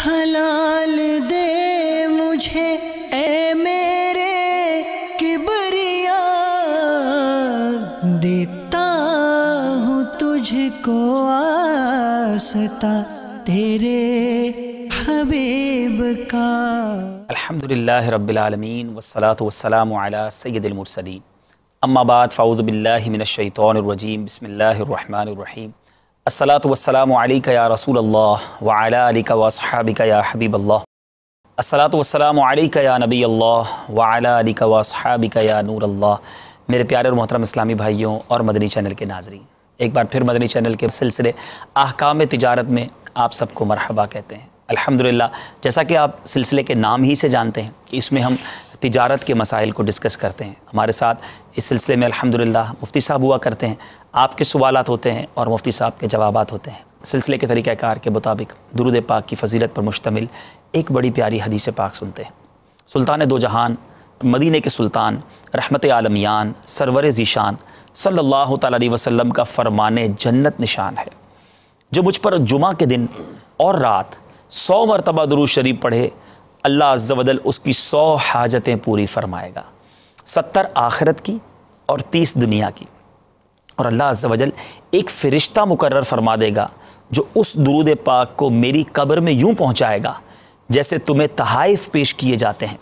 حلال دے مجھے اے میرے کبریا، دیتا ہوں تجھ کو آستا تیرے حبیب کا۔ الحمدللہ رب العالمین والصلاة والسلام علی سید المرسلین، اما بعد فاعوذ باللہ من الشیطان الرجیم، بسم اللہ الرحمن الرحیم۔ الصلاة والسلام علیک یا رسول اللہ وعلی آلک واصحابک یا حبیب اللہ، الصلاة والسلام علیک یا نبی اللہ وعلی آلک واصحابک یا نور اللہ۔ میرے پیارے اور محترم اسلامی بھائیوں اور مدنی چینل کے ناظرین، ایک بار پھر مدنی چینل کے سلسلے احکام تجارت میں آپ سب کو مرحبا کہتے ہیں۔ الحمدللہ، جیسا کہ آپ سلسلے کے نام ہی سے جانتے ہیں کہ اس میں ہم تجارت کے مسائل کو ڈسکس کرتے ہیں۔ ہمارے ساتھ اس سلسلے میں الحمدللہ مفتی صاحب ہوا کرتے ہیں، آپ کے سوالات ہوتے ہیں اور مفتی صاحب کے جوابات ہوتے ہیں۔ سلسلے کے طریقہ کار کے مطابق درود پاک کی فضیلت پر مشتمل ایک بڑی پیاری حدیث پاک سنتے ہیں۔ سلطان دو جہان، مدینے کے سلطان، رحمت عالمیان، سرور ذیشان صلی اللہ تعالیٰ علیہ وسلم کا فرمان جنت نشان ہے، جو مجھ پر جمعہ کے دن اور رات 100 مرتبہ درود شریف پڑھے، اللہ عز و جل اس کی 100 حاجتیں پوری فرمائے گا، 70 آخرت کی اور 30 دنیا کی۔ اور اللہ عز و جل ایک فرشتہ مقرر فرما دے گا جو اس درود پاک کو میری قبر میں یوں پہنچائے گا جیسے تمہیں تحائف پیش کیے جاتے ہیں۔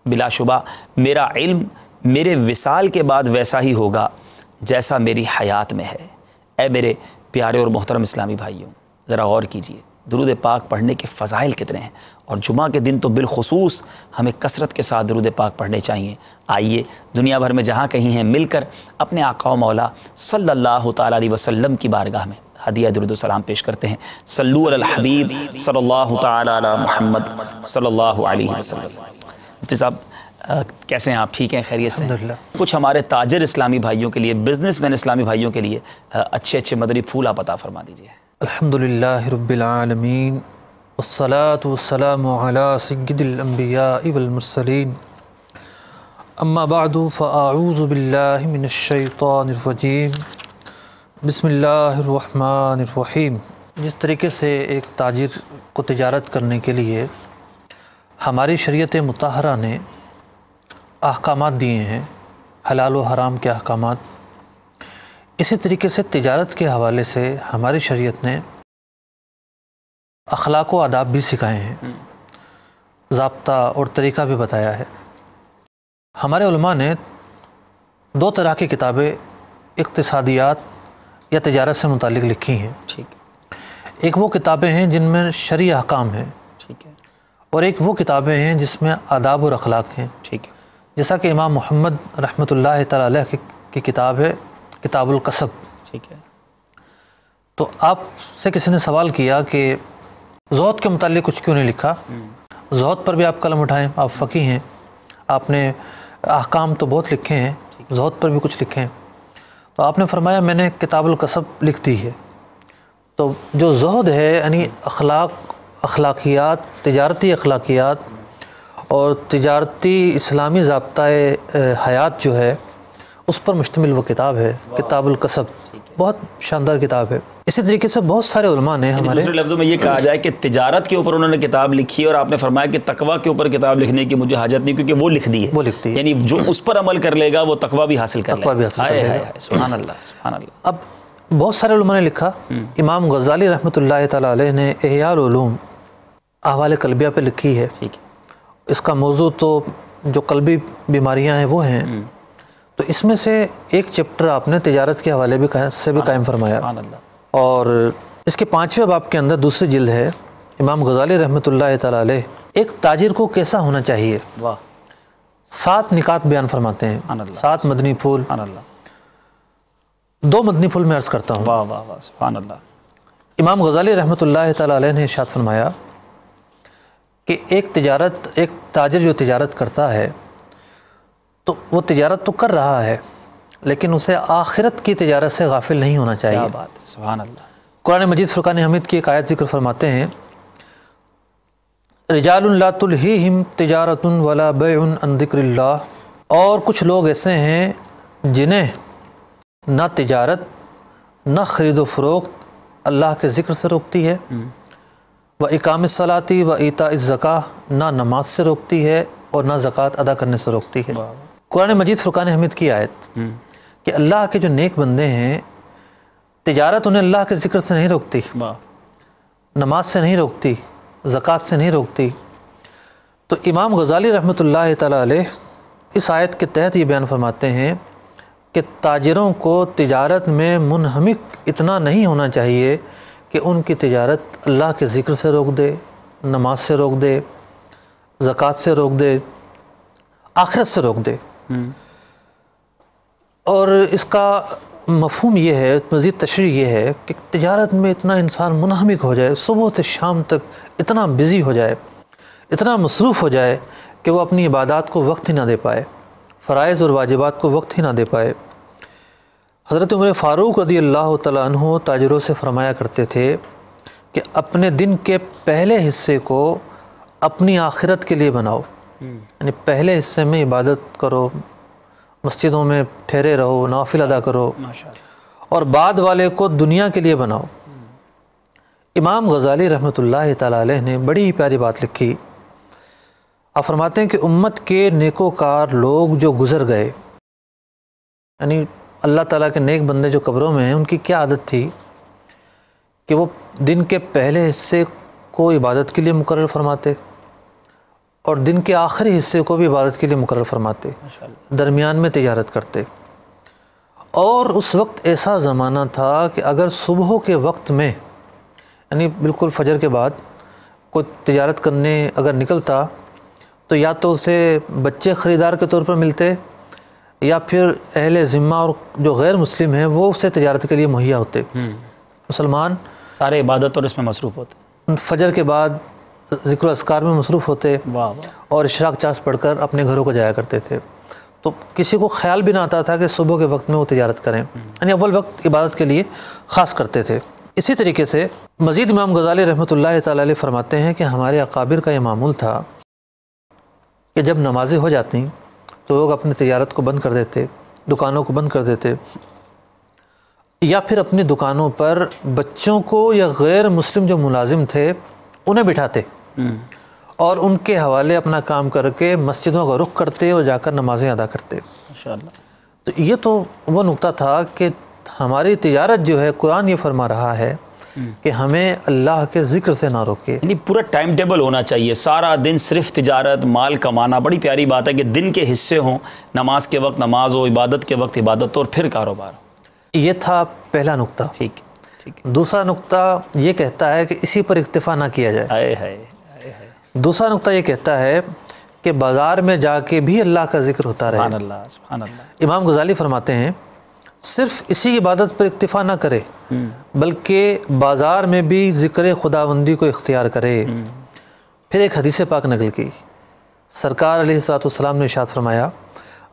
بلا شبہ میرا علم میرے وصال کے بعد ویسا ہی ہوگا جیسا میری حیات میں ہے۔ اے میرے پیارے اور محترم اسلامی بھائیوں، ذرا غور کیجئے، درود پاک پڑھنے کے فضائل کتنے ہیں، اور جمعہ کے دن تو بالخصوص ہمیں کثرت کے ساتھ درود پاک پڑھنے چاہیے۔ آئیے دنیا بھر میں جہاں کہیں ہیں مل کر اپنے آقا و مولا صلی اللہ تعالیٰ علیہ وسلم کی بارگاہ میں ہدیہ درود و سلام پیش کرتے ہیں۔ صلو علی الحبیب صلی اللہ تعالیٰ علی محمد صلی اللہ علیہ وسلم۔ مفتی صاحب کیسے ہیں آپ؟ ٹھیک ہیں، خیریت سے؟ کچھ ہمارے تاجر اسلامی بھائیوں کے لیے، بزنس مین اسلامی بھائیوں کے لیے اچھے مدنی پھول آپ عطا فرما دیجیے۔ الحمدللہ رب العالمین والصلاة والسلام علی سید الانبیاء والمرسلین، اما بعد فاعوذ باللہ من الشیطان الرجیم، بسم اللہ الرحمن الرحیم۔ جس طریقے سے ایک تاجر کو تجارت کرنے کے لیے ہماری شریعت مطہرہ نے احکامات دیے ہیں، حلال و حرام کے احکامات، اسی طریقے سے تجارت کے حوالے سے ہماری شریعت نے اخلاق و آداب بھی سکھائے ہیں، ضابطہ اور طریقہ بھی بتایا ہے۔ ہمارے علماء نے 2 طرح کی کتابیں اقتصادیات یا تجارت سے متعلق لکھی ہیں۔ ایک وہ کتابیں ہیں جن میں شرعی احکام ہیں، اور ایک وہ کتابیں ہیں جس میں آداب اور اخلاق ہیں۔ جیسا کہ امام محمد رحمۃ اللہ تعالیٰ علیہ کی کتاب ہے کتاب الکسب۔ تو آپ سے کسی نے سوال کیا کہ زہد کے متعلق کچھ کیوں نہیں لکھا؟ زہد پر بھی آپ قلم اٹھائیں، آپ فقیہ ہیں، آپ نے احکام تو بہت لکھے ہیں، زہد پر بھی کچھ لکھے ہیں۔ تو آپ نے فرمایا میں نے کتاب الکسب لکھ دی ہے۔ تو جو زہد ہے یعنی اخلاقیات، تجارتی اخلاقیات اور تجارتی اسلامی ضابطۂ حیات جو ہے اس پر مشتمل وہ کتاب ہے کتاب الکسب، بہت شاندار کتاب ہے۔ اسی طریقے سے بہت سارے علماء نے ہمارے، دوسرے لفظوں میں یہ کہا جائے کہ تجارت کے اوپر انہوں نے کتاب لکھی، اور آپ نے فرمایا کہ تقویٰ کے اوپر کتاب لکھنے کی مجھے حاجت نہیں کیونکہ وہ لکھ دی ہے، یعنی جو اس پر عمل کر لے گا وہ تقویٰ بھی حاصل کر لے گا۔ سبحان اللہ، سبحان اللہ۔ اب بہت سارے علماء نے لکھا، امام غزالی رحمۃ اللہ تعالیٰ علیہ نے احیاء العلوم احوال قلبیہ پہ لکھی ہے۔ اس کا موضوع تو جو قلبی بیماریاں ہیں وہ ہیں، تو اس میں سے ایک چیپٹر آپ نے تجارت کے حوالے سے بھی قائم فرمایا، اور اس کے 5ویں باب کے اندر دوسری جلد ہے، امام غزالی رحمۃ اللہ تعالیٰ علیہ ایک تاجر کو کیسا ہونا چاہیے 7 نکات بیان فرماتے ہیں، 7 مدنی پھول۔ 2 مدنی پھول میں عرض کرتا ہوں۔ سبحان اللہ۔ امام غزالی رحمۃ اللہ تعالیٰ علیہ نے ارشاد فرمایا کہ ایک تاجر جو تجارت کرتا ہے تو وہ تجارت تو کر رہا ہے لیکن اسے آخرت کی تجارت سے غافل نہیں ہونا چاہیے۔ کیا بات ہے، سبحان اللہ۔ قرآن مجید فرقان حمید کی ایک آیت ذکر فرماتے ہیں، رجال لا تلہیہم تجارت ولا بیع عن ذکر اللہ، اور کچھ لوگ ایسے ہیں جنہیں نہ تجارت نہ خرید و فروخت اللہ کے ذکر سے روکتی ہے، و اقام الصلاۃ و ایتاء الزکاۃ، نہ نماز سے روکتی ہے اور نہ زکوٰۃ ادا کرنے سے روکتی ہے۔ قرآن مجید فرقان حمید کی آیت کہ اللہ کے جو نیک بندے ہیں تجارت انہیں اللہ کے ذکر سے نہیں روکتی، نماز سے نہیں روکتی، زکوٰۃ سے نہیں روکتی۔ تو امام غزالی رحمۃ اللہ تعالیٰ علیہ اس آیت کے تحت یہ بیان فرماتے ہیں کہ تاجروں کو تجارت میں منہمک اتنا نہیں ہونا چاہیے کہ ان کی تجارت اللہ کے ذکر سے روک دے، نماز سے روک دے، زکوٰۃ سے روک دے، آخرت سے روک دے۔ اور اس کا مفہوم یہ ہے، مزید تشریح یہ ہے کہ تجارت میں اتنا انسان منہمک ہو جائے، صبح سے شام تک اتنا بزی ہو جائے، اتنا مصروف ہو جائے کہ وہ اپنی عبادات کو وقت ہی نہ دے پائے، فرائض اور واجبات کو وقت ہی نہ دے پائے۔ حضرت عمر فاروق رضی اللہ تعالیٰ عنہ تاجروں سے فرمایا کرتے تھے کہ اپنے دن کے پہلے حصے کو اپنی آخرت کے لیے بناؤ، یعنی پہلے حصے میں عبادت کرو، مسجدوں میں ٹھہرے رہو، نوافل ادا کرو، اور بعد والے کو دنیا کے لیے بناؤ۔ امام غزالی رحمۃ اللہ تعالیٰ علیہ نے بڑی ہی پیاری بات لکھی۔ آپ فرماتے ہیں کہ امت کے نیکوکار لوگ جو گزر گئے، یعنی اللہ تعالیٰ کے نیک بندے جو قبروں میں ہیں، ان کی کیا عادت تھی کہ وہ دن کے پہلے حصے کو عبادت کے لیے مقرر فرماتے اور دن کے آخری حصے کو بھی عبادت کے لیے مقرر فرماتے، درمیان میں تجارت کرتے۔ اور اس وقت ایسا زمانہ تھا کہ اگر صبح کے وقت میں، یعنی بالکل فجر کے بعد کوئی تجارت کرنے اگر نکلتا تو یا تو اسے بچے خریدار کے طور پر ملتے یا پھر اہل ذمہ اور جو غیر مسلم ہیں وہ اسے تجارت کے لیے مہیا ہوتے۔ مسلمان سارے عبادت اور اس میں مصروف ہوتے، فجر کے بعد ذکر و اذکار میں مصروف ہوتے اور اشراق چاس پڑھ کر اپنے گھروں کو جایا کرتے تھے۔ تو کسی کو خیال بھی نہ آتا تھا کہ صبح کے وقت میں وہ تجارت کریں، یعنی اول وقت عبادت کے لیے خاص کرتے تھے۔ اسی طریقے سے مزید امام غزالی رحمۃ اللہ تعالیٰ علیہ فرماتے ہیں کہ ہمارے اکابر کا یہ معمول تھا کہ جب نمازیں ہو جاتی تو لوگ اپنی تجارت کو بند کر دیتے، دکانوں کو بند کر دیتے، یا پھر اپنی دکانوں پر بچوں کو یا غیر مسلم جو ملازم تھے انہیں بٹھاتے اور ان کے حوالے اپنا کام کر کے مسجدوں کا رخ کرتے اور جا کر نمازیں ادا کرتے۔ تو یہ تو وہ نقطہ تھا کہ ہماری تجارت جو ہے، قرآن یہ فرما رہا ہے کہ ہمیں اللہ کے ذکر سے نہ روکے، یعنی پورا ٹائم ٹیبل ہونا چاہیے، سارا دن صرف تجارت، مال کمانا۔ بڑی پیاری بات ہے کہ دن کے حصے ہوں، نماز کے وقت نماز ہو، عبادت کے وقت عبادت ہو، اور پھر کاروبار۔ یہ تھا پہلا نقطہ۔ ٹھیک ہے۔ دوسرا نقطہ یہ کہتا ہے کہ اسی پر اکتفا نہ کیا جائے۔ دوسرا نقطہ یہ کہتا ہے کہ بازار میں جا کے بھی اللہ کا ذکر ہوتا رہے۔ سبحان اللہ، سبحان اللہ۔ امام غزالی فرماتے ہیں صرف اسی عبادت پر اکتفا نہ کرے بلکہ بازار میں بھی ذکر خداوندی کو اختیار کرے۔ پھر ایک حدیث پاک نقل کی، سرکار علیہ الصلوۃ والسلام نے ارشاد فرمایا،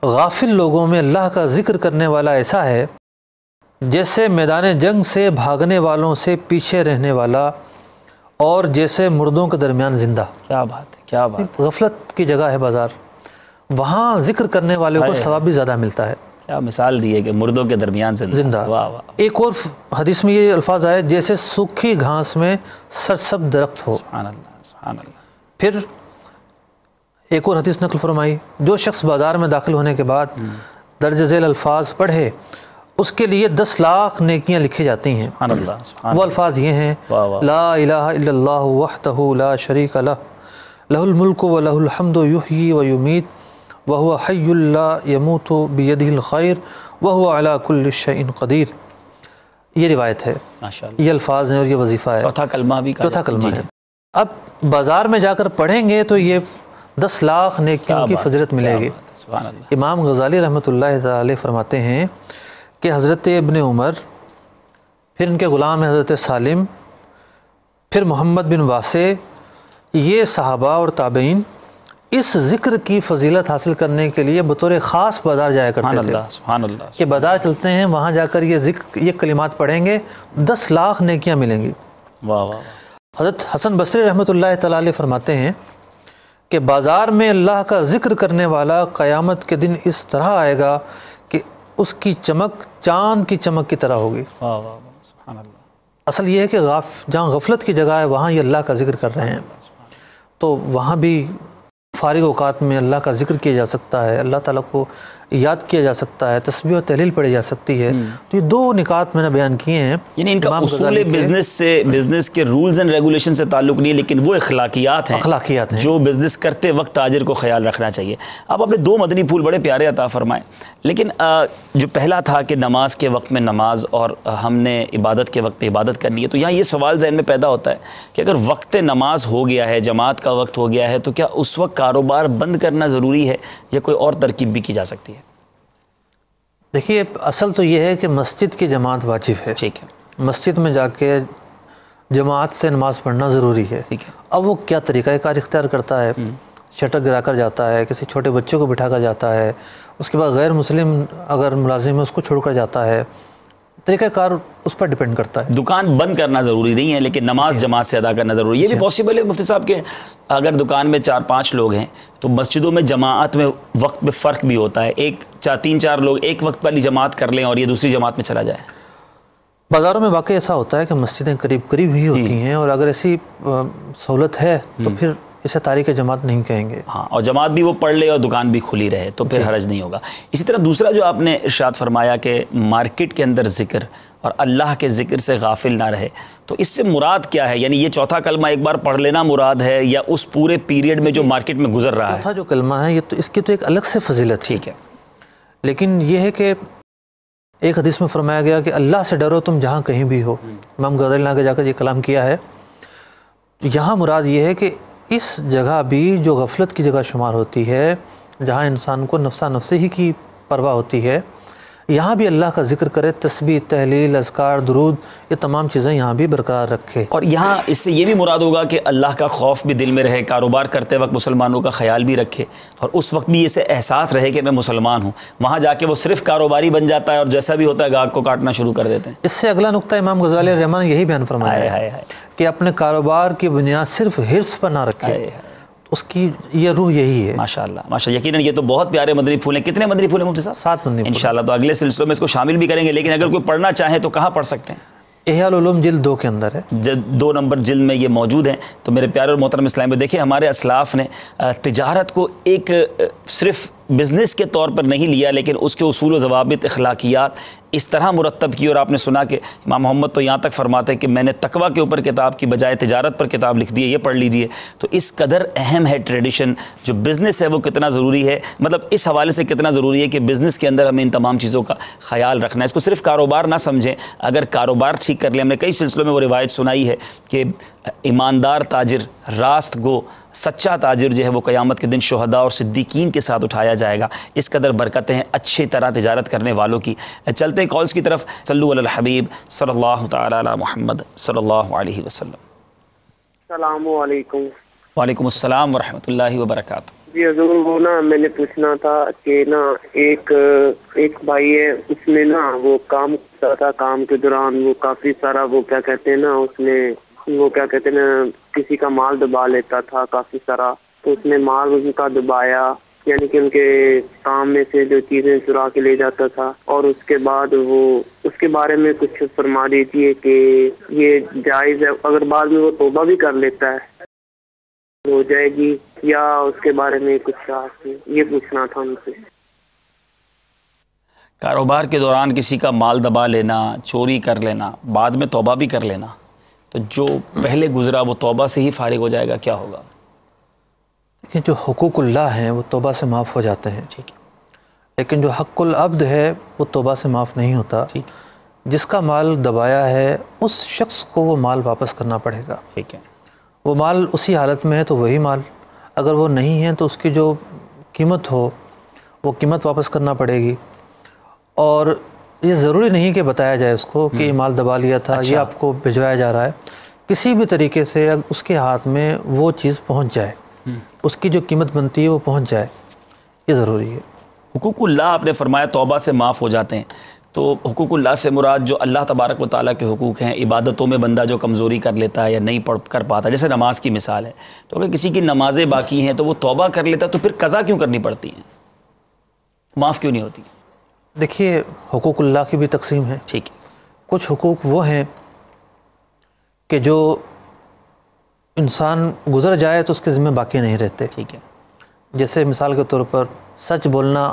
غافل لوگوں میں اللہ کا ذکر کرنے والا ایسا ہے جیسے میدان جنگ سے بھاگنے والوں سے پیچھے رہنے والا اور جیسے مردوں کے درمیان زندہ۔ کیا بات ہے، کیا بات۔ غفلت کی جگہ ہے بازار، وہاں ذکر کرنے والوں کو ثواب بھی زیادہ ملتا ہے۔ کیا مثال دی ہے کہ مردوں کے درمیان زندہ۔ واہ واہ۔ ایک اور حدیث میں یہ الفاظ آئے، جیسے سوکھی گھاس میں سرسبز درخت ہو۔ سبحان اللہ، سبحان اللہ۔ پھر ایک اور حدیث نقل فرمائی، جو شخص بازار میں داخل ہونے کے بعد درج ذیل الفاظ پڑھے اس کے لیے 10 لاکھ نیکیاں لکھی جاتی ہیں۔ سبحان اللہ، سبحان وہ الفاظ یہ ہیں، لا الہ الا اللہ وحدہ لا شریک لہ، لہ الملک و لہ الحمد یحیی و یمیت وہو حی لا یموت بیدہ الخیر وہو علی کل شیء قدیر۔ یہ روایت ہے، ماشاءاللہ، یہ الفاظ ہیں اور یہ وظیفہ ہے۔ چوتھا کلمہ بھی، چوتھا کلمہ ہے۔ اب بازار میں جا کر پڑھیں گے تو یہ 10 لاکھ نیکیوں کی فضیلت ملے گی۔ سبحان اللہ۔ امام غزالی رحمۃ اللہ تعالی فرماتے ہیں کہ حضرت ابن عمر، پھر ان کے غلام حضرت سالم، پھر محمد بن واسع، یہ صحابہ اور تابعین اس ذکر کی فضیلت حاصل کرنے کے لیے بطور خاص بازار جایا کرتے تھے۔ سبحان اللہ۔ کہ بازار چلتے ہیں، وہاں جا کر یہ کلمات پڑھیں گے، 10 لاکھ نیکیاں ملیں گی۔ واہ واہ۔ حضرت حسن بصری رحمۃ اللہ تعالی علیہ فرماتے ہیں کہ بازار میں اللہ کا ذکر کرنے والا قیامت کے دن اس طرح آئے گا کہ اس کی چمک چاند کی چمک کی طرح ہوگی۔ واہ واہ، سبحان اللہ۔ اصل یہ ہے کہ جہاں غفلت کی جگہ ہے وہاں یہ اللہ کا ذکر کر رہے ہیں، تو وہاں بھی فارغ اوقات میں اللہ کا ذکر کیا جا سکتا ہے، اللہ تعالیٰ کو یاد کیا جا سکتا ہے، تسبیح و تحلیل پڑھی جا سکتی ہے۔ تو یہ دو نکات میں نے بیان کیے ہیں، یعنی ان کا اصول بزنس کے رولز اینڈ ریگولیشن سے تعلق نہیں ہے، لیکن وہ اخلاقیات ہیں جو بزنس کرتے وقت تاجر کو خیال رکھنا چاہیے۔ اب آپ نے 2 مدنی پھول بڑے پیارے عطا فرمائے، لیکن جو پہلا تھا کہ نماز کے وقت میں نماز اور ہم نے عبادت کے وقت پہ عبادت کرنی ہے، تو یہاں یہ سوال ذہن میں پیدا ہوتا ہے کہ اگر وقت نماز ہو گیا ہے، جماعت کا وقت ہو گیا ہے، تو کیا اس وقت کاروبار بند کرنا ضروری ہے یا کوئی اور ترکیب بھی کی جا سکتی ہے؟ دیکھیے، اصل تو یہ ہے کہ مسجد کی جماعت واجب ہے، ٹھیک ہے، مسجد میں جا کے جماعت سے نماز پڑھنا ضروری ہے۔ ٹھیک ہے، اب وہ کیا طریقہ کار اختیار کرتا ہے، شٹر گرا کر جاتا ہے، کسی چھوٹے بچوں کو بٹھا کر جاتا ہے، اس کے بعد غیر مسلم اگر ملازم ہے اس کو چھوڑ کر جاتا ہے، طریقہ کار اس پر ڈیپینڈ کرتا ہے۔ دکان بند کرنا ضروری نہیں ہے، لیکن نماز جماعت سے ادا کرنا ضروری ہے۔ یہ بھی پاسبل ہے مفتی صاحب کہ اگر دکان میں 4-5 لوگ ہیں تو مسجدوں میں جماعت میں وقت میں فرق بھی ہوتا ہے، 3-4 لوگ ایک وقت والی جماعت کر لیں اور یہ دوسری جماعت میں چلا جائے۔ بازاروں میں واقعی ایسا ہوتا ہے کہ مسجدیں قریب قریب ہی ہوتی ہیں، اور اگر ایسی سہولت ہے تو پھر اسے تاریخ جماعت نہیں کہیں گے۔ ہاں، اور جماعت بھی وہ پڑھ لے اور دکان بھی کھلی رہے تو پھر حرج نہیں ہوگا۔ اسی طرح دوسرا جو آپ نے ارشاد فرمایا کہ مارکیٹ کے اندر ذکر اور اللہ کے ذکر سے غافل نہ رہے، تو اس سے مراد کیا ہے؟ یعنی یہ چوتھا کلمہ ایک بار پڑھ لینا مراد ہے یا اس پورے پیریڈ میں جو مارکیٹ میں گزر رہا ہے؟ چوتھا جو کلمہ ہے یہ تو اس کی تو ایک الگ سے فضیلت ہے، ٹھیک ہے، لیکن یہ ہے کہ ایک حدیث میں فرمایا گیا کہ اللہ سے ڈرو تم جہاں کہیں بھی ہو۔ امام غزالی نے آگے جا کر یہ کلام کیا ہے۔ یہاں مراد یہ ہے کہ اس جگہ بھی جو غفلت کی جگہ شمار ہوتی ہے، جہاں انسان کو نفسا نفسی ہی کی پرواہ ہوتی ہے، یہاں بھی اللہ کا ذکر کرے، تسبیح، تحلیل، اذکار، درود، یہ تمام چیزیں یہاں بھی برقرار رکھے۔ اور یہاں اس سے یہ بھی مراد ہوگا کہ اللہ کا خوف بھی دل میں رہے، کاروبار کرتے وقت مسلمانوں کا خیال بھی رکھے، اور اس وقت بھی اسے احساس رہے کہ میں مسلمان ہوں۔ وہاں جا کے وہ صرف کاروباری بن جاتا ہے اور جیسا بھی ہوتا ہے گاہک کو کاٹنا شروع کر دیتے ہیں۔ اس سے اگلا نقطہ امام غزالی رحمہ نے یہی بیان فرمایا ہے کہ اپنے کاروبار کی بنیاد صرف حرص پر نہ رکھے، اس کی یہ روح یہی ہے۔ ماشاءاللہ ماشاءاللہ، یقیناً یہ تو بہت پیارے مدنی پھول ہیں۔ کتنے مدنی پھول ہیں مفتی صاحب؟ 7 مدنی پھول۔ انشاءاللہ تو اگلے سلسلوں میں اس کو شامل بھی کریں گے، لیکن اگر کوئی پڑھنا چاہے تو کہاں پڑھ سکتے ہیں؟ احیاء العلوم جلد 2 کے اندر ہے، 2 نمبر جلد میں یہ موجود ہیں۔ تو میرے پیارے اور محترم اسلام میں دیکھیں، ہمارے اسلاف نے تجارت کو ایک صرف بزنس کے طور پر نہیں لیا، لیکن اس کے اصول و ضوابط، اخلاقیات اس طرح مرتب کی، اور آپ نے سنا کہ امام محمد تو یہاں تک فرماتے ہیں کہ میں نے تقوی کے اوپر کتاب کی بجائے تجارت پر کتاب لکھ دی ہے، یہ پڑھ لیجئے۔ تو اس قدر اہم ہے ٹریڈیشن، جو بزنس ہے وہ کتنا ضروری ہے، مطلب اس حوالے سے کتنا ضروری ہے کہ بزنس کے اندر ہمیں ان تمام چیزوں کا خیال رکھنا ہے۔ اس کو صرف کاروبار نہ سمجھیں، اگر کاروبار ٹھیک کر لیں، ہم نے کئی سلسلوں میں وہ روایت سنائی ہے کہ ایماندار تاجر، راست گو، سچا تاجر جو ہے وہ قیامت کے دن شہداء اور صدیقین کے ساتھ اٹھایا جائے گا۔ اس قدر برکتیں ہیں اچھی طرح تجارت کرنے والوں کی۔ چلتے ہیں کالز کی طرف۔ صلو علی الحبیب صلی اللہ تعالی علی محمد صلی اللہ علیہ وسلم۔ السلام علیکم۔ وعلیکم السلام ورحمۃ اللہ وبرکاتہ۔ جی حضور، وہ نا میں نے پوچھنا تھا کہ نا ایک بھائی ہے، اس میں نا وہ کام کرتا تھا، کام کے دوران وہ کافی سارا وہ کیا کہتے ہیں نا، اس نے وہ کیا کہتے ہیں نا کسی کا مال دبا لیتا تھا کافی سارا، تو اس نے مال ان کا دبایا، یعنی کہ ان کے کام میں سے جو چیزیں چرا کے لے جاتا تھا، اور اس کے بعد وہ اس کے بارے میں کچھ فرما دیجیے کہ یہ جائز ہے؟ اگر بعد میں وہ توبہ بھی کر لیتا ہے ہو جائے گی، یا اس کے بارے میں کچھ یہ پوچھنا تھا ان سے۔ کاروبار کے دوران کسی کا مال دبا لینا، چوری کر لینا، بعد میں توبہ بھی کر لینا، تو جو پہلے گزرا وہ توبہ سے ہی فارغ ہو جائے گا، کیا ہوگا؟ کہ جو حقوق اللہ ہیں وہ توبہ سے معاف ہو جاتے ہیں، ٹھیک ہے، لیکن جو حق العبد ہے وہ توبہ سے معاف نہیں ہوتا۔ ٹھیک، جس کا مال دبایا ہے اس شخص کو وہ مال واپس کرنا پڑے گا۔ ٹھیک ہے، وہ مال اسی حالت میں ہے تو وہی مال، اگر وہ نہیں ہے تو اس کی جو قیمت ہو وہ قیمت واپس کرنا پڑے گی۔ اور یہ ضروری نہیں کہ بتایا جائے اس کو کہ یہ مال دبا لیا تھا، یہ آپ کو بھجوایا جا رہا ہے، کسی بھی طریقے سے اس کے ہاتھ میں وہ چیز پہنچ جائے، اس کی جو قیمت بنتی ہے وہ پہنچ جائے، یہ ضروری ہے۔ حقوق اللہ آپ نے فرمایا توبہ سے معاف ہو جاتے ہیں، تو حقوق اللہ سے مراد جو اللہ تبارک و تعالیٰ کے حقوق ہیں، عبادتوں میں بندہ جو کمزوری کر لیتا ہے یا نہیں پڑھ کر پاتا، جیسے نماز کی مثال ہے، تو اگر کسی کی نمازیں باقی ہیں تو وہ توبہ کر لیتا ہے، تو پھر قضا کیوں کرنی پڑتی ہیں، معاف کیوں نہیں ہوتی؟ دیکھیے، حقوق اللہ کی بھی تقسیم ہے۔ ٹھیک ہے، کچھ حقوق وہ ہیں کہ جو انسان گزر جائے تو اس کے ذمہ باقی نہیں رہتے. ٹھیک ہے. جیسے مثال کے طور پر سچ بولنا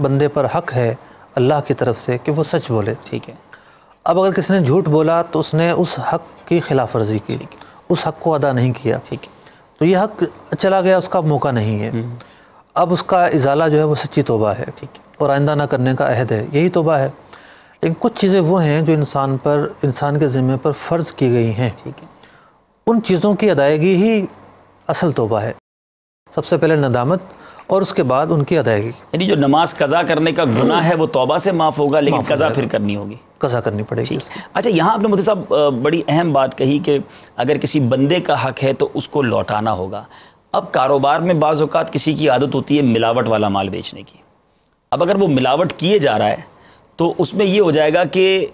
بندے پر حق ہے اللہ کی طرف سے کہ وہ سچ بولے. ٹھیک ہے. اب اگر کسی نے جھوٹ بولا تو اس نے اس حق کی خلاف ورزی کی, اس حق کو ادا نہیں کیا, ٹھیک ہے. تو یہ حق چلا گیا, اس کا موقع نہیں ہے. اب اس کا ازالہ جو ہے وہ سچی توبہ ہے اور آئندہ نہ کرنے کا عہد ہے, یہی توبہ ہے. لیکن کچھ چیزیں وہ ہیں جو انسان کے ذمہ پر فرض کی گئی ہیں, ٹھیک ہے. ان چیزوں کی ادائیگی ہی اصل توبہ ہے. سب سے پہلے ندامت اور اس کے بعد ان کی ادائیگی. یعنی جو نماز قضا کرنے کا گناہ ہے وہ توبہ سے معاف ہوگا, لیکن قضا پھر کرنی ہوگی, قضا کرنی پڑے گی. اچھا, یہاں آپ نے مفتی صاحب بڑی اہم بات کہی کہ اگر کسی بندے کا حق ہے تو اس کو لوٹانا ہوگا. اب کاروبار میں بعض اوقات کسی کی عادت ہوتی ہے ملاوٹ والا مال بیچنے کی. اب اگر وہ ملاوٹ کیے جا رہا ہے تو اس میں یہ ہو جائے گا کہ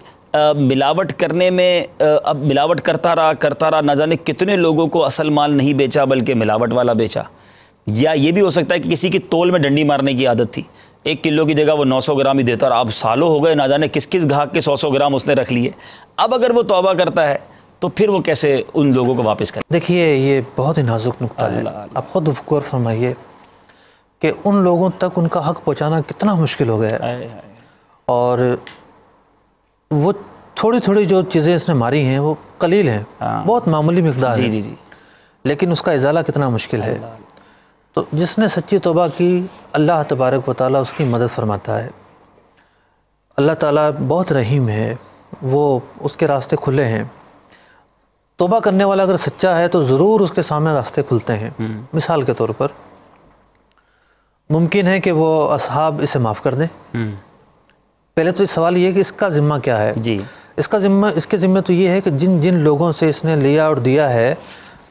ملاوٹ کرنے میں اب ملاوٹ کرتا رہا نہ جانے کتنے لوگوں کو اصل مال نہیں بیچا بلکہ ملاوٹ والا بیچا. یا یہ بھی ہو سکتا ہے کہ کسی کی تول میں ڈنڈی مارنے کی عادت تھی, 1 کلو کی جگہ وہ 900 گرام ہی دیتا, اور اب سالوں ہو گئے نہ جانے کس گاہک کے 100 گرام اس نے رکھ لیے. اب اگر وہ توبہ کرتا ہے تو پھر وہ کیسے ان لوگوں کو واپس کرے؟ دیکھیے یہ بہت ہی نازک نقطہ ہے. آپ خود غور فرمائیے کہ ان لوگوں تک ان کا حق پہنچانا کتنا مشکل ہو گیا ہے, اور وہ تھوڑی جو چیزیں اس نے ماری ہیں وہ قلیل ہیں, بہت معمولی مقدار ہے, لیکن اس کا ازالہ کتنا مشکل ہے. تو جس نے سچی توبہ کی اللہ تبارک و تعالیٰ اس کی مدد فرماتا ہے. اللہ تعالیٰ بہت رحیم ہے, وہ اس کے راستے کھلے ہیں. توبہ کرنے والا اگر سچا ہے تو ضرور اس کے سامنے راستے کھلتے ہیں. مثال کے طور پر ممکن ہے کہ وہ اصحاب اسے معاف کر دیں. پہلے تو سوال یہ ہے کہ اس کا ذمہ کیا ہے. اس کے ذمہ تو یہ ہے کہ جن لوگوں سے اس نے لیا اور دیا ہے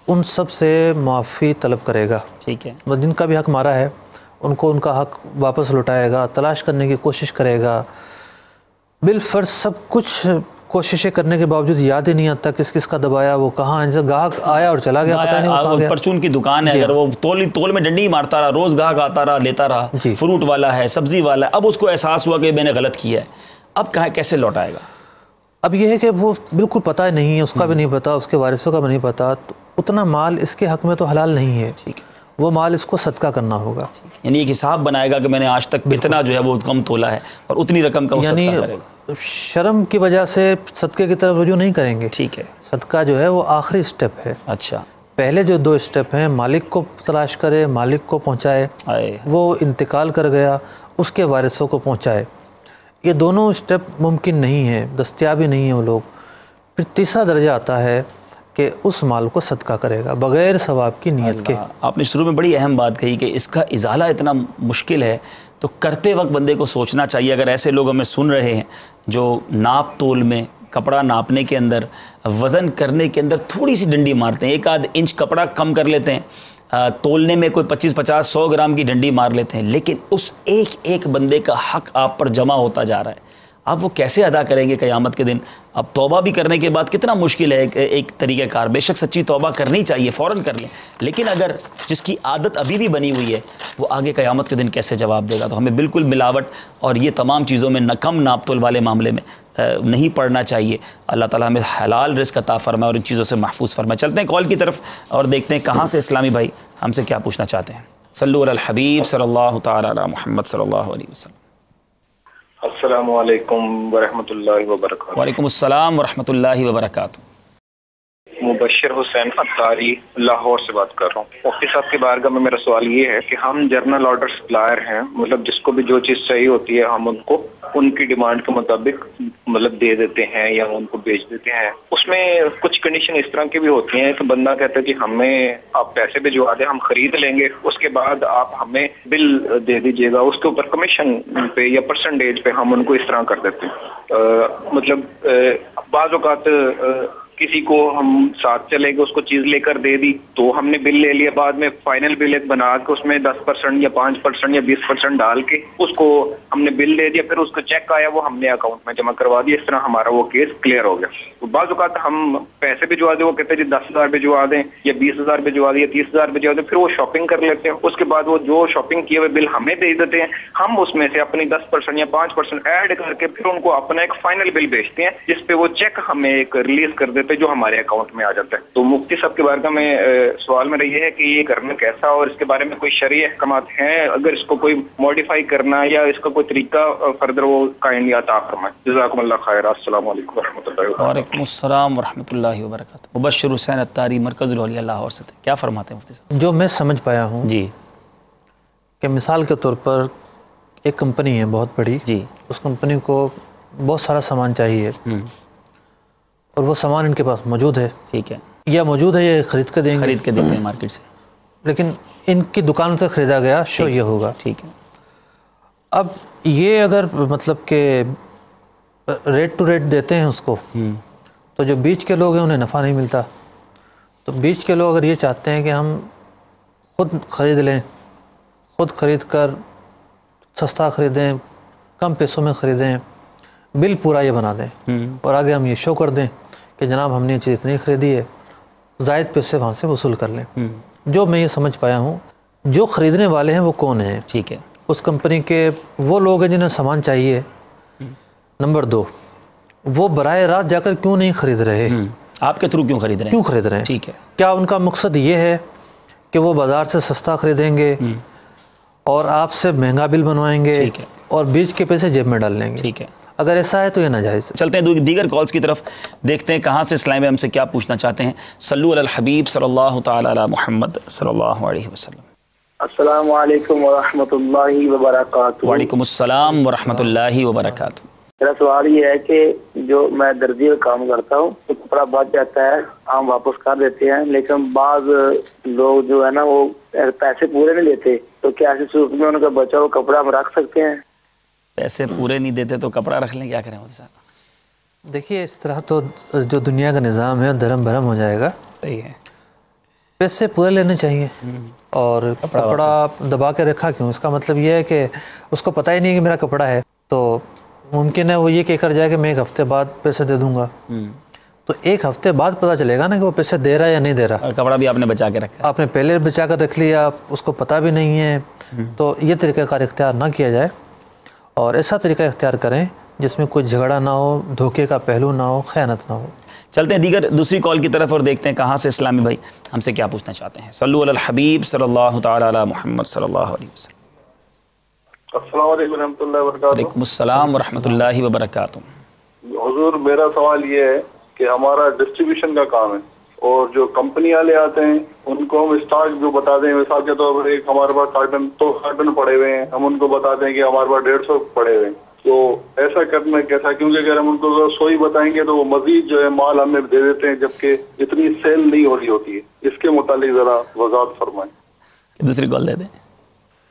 ان سب سے معافی طلب کرے گا. ٹھیک ہے. جن کا بھی حق مارا ہے ان کو ان کا حق واپس لوٹائے گا, تلاش کرنے کی کوشش کرے گا. بالفرض سب کچھ کوششیں کرنے کے باوجود یاد ہی نہیں آتا کس کا دبایا, وہ کہاں جیسے گاہک آیا اور چلا گیا, پتہ نہیں وہ کہاں گیا. پرچون کی دکان ہے, اگر وہ تول میں ڈنڈی مارتا رہا, روز گاہک آتا رہا لیتا رہا, فروٹ والا ہے, سبزی والا ہے, اب اس کو احساس ہوا کہ میں نے غلط کیا ہے, اب کیسے لوٹائے گا؟ اب یہ ہے کہ وہ بالکل پتہ نہیں ہے, اس کا بھی نہیں پتا, اس کے وارثوں کا بھی نہیں پتا, تو اتنا مال اس کے حق میں تو حلال نہیں ہے. وہ مال اس کو صدقہ کرنا ہوگا. یعنی ایک حساب بنائے گا کہ میں نے آج تک کتنا جو ہے وہ کم تولا ہے اور اتنی رقم کا وہ صدقہ کرے گا. شرم کی وجہ سے صدقے کی طرف رجوع نہیں کریں گے. ٹھیک ہے. صدقہ جو ہے وہ آخری سٹیپ ہے. اچھا. پہلے جو 2 سٹیپ ہیں, مالک کو تلاش کرے, مالک کو پہنچائے, وہ انتقال کر گیا اس کے وارثوں کو پہنچائے, یہ دونوں سٹیپ ممکن نہیں ہیں, دستیاب ہی نہیں ہیں وہ لوگ. پھر تیسرا درجہ آتا ہے کہ اس مال کو صدقہ کرے گا بغیر ثواب کی نیت کے. آپ نے شروع میں بڑی اہم بات کہی کہ اس کا ازالہ اتنا مشکل ہے, تو کرتے وقت بندے کو سوچنا چاہیے. اگر ایسے لوگ ہمیں سن رہے ہیں جو ناپ تول میں, کپڑا ناپنے کے اندر, وزن کرنے کے اندر تھوڑی سی ڈنڈی مارتے ہیں, 1 انچ کپڑا کم کر لیتے ہیں, تولنے میں کوئی 25, 50, 100 گرام کی ڈنڈی مار لیتے ہیں, لیکن اس ایک بندے کا حق آپ پر جمع ہوتا جا رہا ہے, آپ وہ کیسے ادا کریں گے قیامت کے دن؟ اب توبہ بھی کرنے کے بعد کتنا مشکل ہے ایک طریقہ کار. بے شک سچی توبہ کرنی چاہیے, فوراً کر لیں, لیکن اگر جس کی عادت ابھی بھی بنی ہوئی ہے وہ آگے قیامت کے دن کیسے جواب دے گا؟ تو ہمیں بالکل ملاوٹ اور یہ تمام چیزوں میں کم ناپ تول والے معاملے میں نہیں پڑنا چاہیے. اللہ تعالیٰ ہمیں حلال رزق عطا فرمائے اور ان چیزوں سے محفوظ فرمائے. چلتے ہیں کال کی طرف اور دیکھتے ہیں کہاں سے اسلامی بھائی ہم سے کیا پوچھنا چاہتے ہیں. صلو علی الحبیب صلی اللہ تعالی علی محمد صلی اللہ علیہ وسلم. السلام علیکم ورحمۃ اللہ وبرکاتہ. وعلیکم السلام ورحمۃ اللہ وبرکاتہ. مبشر حسین اتاری لاہور سے بات کر رہا ہوں. مفتی صاحب کی بارگاہ میں میرا سوال یہ ہے کہ ہم جرنل آرڈر سپلائر ہیں, مطلب جس کو بھی جو چیز چاہیے ہوتی ہے ہم ان کو ان کی ڈیمانڈ کے مطابق مطلب دے دیتے ہیں یا ان کو بیچ دیتے ہیں. اس میں کچھ کنڈیشن اس طرح کی بھی ہوتی ہیں کہ بندہ کہتا ہے کہ ہمیں آپ پیسے بھجوا دیں, ہم خرید لیں گے, اس کے بعد آپ ہمیں بل دے دیجیے گا, اس کے اوپر کمیشن پہ یا پرسنٹیج پہ ہم ان کو اس طرح کر دیتے ہیں. مطلب بعض اوقات کسی کو ہم ساتھ چلے گئے, اس کو چیز لے کر دے دی تو ہم نے بل لے لیا, بعد میں فائنل بل ایک بنا کے اس میں 10% یا 5% یا 20% ڈال کے اس کو ہم نے بل دے دیا, پھر اس کو چیک آیا وہ ہم نے اکاؤنٹ میں جمع کروا دیا, اس طرح ہمارا وہ کیس کلیئر ہو گیا. تو بعض اوقات ہم پیسے بھجوا دیں, وہ کہتے ہیں جی 10,000 بھجوا دیں یا 20,000 بھجوا دیں یا 30,000 بھجوا دیں, پھر وہ شاپنگ کر لیتے ہیں, اس کے بعد وہ جو شاپنگ کیے ہوئے بل ہمیں دے دیتے ہیں, ہم اس میں سے اپنی 10% یا 5% ایڈ کر کے پھر ان کو اپنا ایک فائنل بل بھیجتے ہیں جس پہ وہ چیک ہمیں ایک ریلیز کر دیتے پہ جو ہمارے اکاؤنٹ میں آ جاتا ہے. تو مفتی صاحب کے بارگاہ میں سوال میرا یہ ہے کہ یہ کرنا کیسا اور اس کے بارے میں کوئی شرعی احکامات ہیں, اگر اس کو کوئی موڈیفائی کرنا یا اس کا کوئی طریقہ فردر وہ کائنڈلی عطا فرمائیں. جزاکم اللہ خیر. السلام علیکم ورحمۃ اللہ وبرکاتہ. وعلیکم السلام ورحمۃ اللہ وبرکاتہ. مبشر حسین اتاری, مرکز الاولیاء لاہور سے تھے. کیا فرماتے ہیں مفتی صاحب؟ جو میں سمجھ پایا ہوں جی کہ مثال کے طور پر ایک کمپنی ہے بہت بڑی, جی اس کمپنی کو بہت سارا سامان چاہیے اور وہ سامان ان کے پاس موجود ہے, ٹھیک ہے, یا موجود ہے یا خرید کے دیں گے, خرید کے دیتے ہیں مارکیٹ سے, لیکن ان کی دکان سے خریدا گیا شو یہ ہوگا. ٹھیک ہے. اب یہ اگر مطلب کہ ریٹ ٹو ریٹ دیتے ہیں اس کو, تو جو بیچ کے لوگ ہیں انہیں نفع نہیں ملتا. تو بیچ کے لوگ اگر یہ چاہتے ہیں کہ ہم خود خرید لیں, خود خرید کر سستا خریدیں, کم پیسوں میں خریدیں, بل پورا یہ بنا دیں اور آگے ہم یہ شو کر دیں کہ جناب ہم نے یہ چیز اتنی خریدی ہے, زائد پیسے وہاں سے وصول کر لیں. جو میں یہ سمجھ پایا ہوں, جو خریدنے والے ہیں وہ کون ہیں؟ ٹھیک ہے. اس کمپنی کے وہ لوگ ہیں جنہیں سامان چاہیے. نمبر 2, وہ براہ راست جا کر کیوں نہیں خرید رہے, آپ کے تھرو کیوں خرید رہے ہیں؟ کیوں خرید رہے ہیں؟ ٹھیک ہے. کیا ان کا مقصد یہ ہے کہ وہ بازار سے سستا خریدیں گے اور آپ سے مہنگا بل بنوائیں گے ٹھیک ہے. اور بیچ کے پیسے جیب میں ڈال لیں گے؟ ٹھیک ہے. اگر ایسا ہے تو یہ ناجائز. چلتے ہیں دیگر کالز کی طرف, دیکھتے ہیں کہاں سے اسلام میں ہم سے کیا پوچھنا چاہتے ہیں. صلو علی الحبیب صلی اللہ تعالی علی محمد صلی اللہ علیہ وسلم. السلام علیکم ورحمۃ اللہ وبرکاتہ. وعلیکم السلام ورحمۃ اللہ وبرکاتہ. میرا سوال یہ ہے کہ جو میں درزی کا کام کرتا ہوں تو کپڑا بچ جاتا ہے, ہم واپس کر دیتے ہیں, لیکن بعض لوگ جو ہے نا وہ پیسے پورے نہیں دیتے, تو کیا ایسی صورت میں ان کا بچا ہوا کپڑا ہم رکھ سکتے ہیں؟ پیسے پورے نہیں دیتے تو کپڑا رکھ لیں, کیا کریں مفتی صاحب؟ دیکھیے اس طرح تو جو دنیا کا نظام ہے دھرم بھرم ہو جائے گا. صحیح ہے. پیسے پورے لینے چاہیے, اور کپڑا دبا کے رکھا کیوں؟ اس کا مطلب یہ ہے کہ اس کو پتہ ہی نہیں کہ میرا کپڑا ہے, تو ممکن ہے وہ یہ کہہ کر جائے کہ میں 1 ہفتے بعد پیسے دے دوں گا. تو 1 ہفتے بعد پتہ چلے گا نا کہ وہ پیسے دے رہا ہے یا نہیں دے رہا. اور کپڑا بھی آپ نے بچا کے رکھا, آپ نے پہلے بچا کر رکھ لیا, اس کو پتہ بھی نہیں ہے. تو یہ طریقہ کار اختیار نہ کیا جائے, اور ایسا طریقہ اختیار کریں جس میں کوئی جھگڑا نہ ہو, دھوکے کا پہلو نہ ہو, خیانت نہ ہو. چلتے ہیں دیگر دوسری کال کی طرف اور دیکھتے ہیں کہاں سے اسلامی بھائی ہم سے کیا پوچھنا چاہتے ہیں. صلو علی الحبیب صلی اللہ تعالی علی محمد صلی اللہ علیہ وسلم. السلام علیکم ورحمۃ اللہ وبرکاتہ. وعلیکم السلام ورحمۃ اللہ وبرکاتہ. حضور میرا سوال یہ ہے کہ ہمارا ڈسٹریبیوشن کا کام ہے, اور جو کمپنی والے آتے ہیں ان کو ہم اسٹاک جو بتا دیں, مثال کے طور پر ایک ہمارے پاس کارٹن پڑے ہوئے ہیں, ہم ان کو بتاتے ہیں کہ ہمارے پاس 150 پڑے ہوئے ہیں. تو ایسا کرنا کیسا, کیونکہ اگر ہم ان کو 100 ہی بتائیں گے تو وہ مزید جو ہے مال ہمیں دے دیتے ہیں, جبکہ اتنی سیل نہیں ہو رہی ہوتی ہے. اس کے متعلق ذرا وضاحت فرمائیں. دوسری کال دے دیں.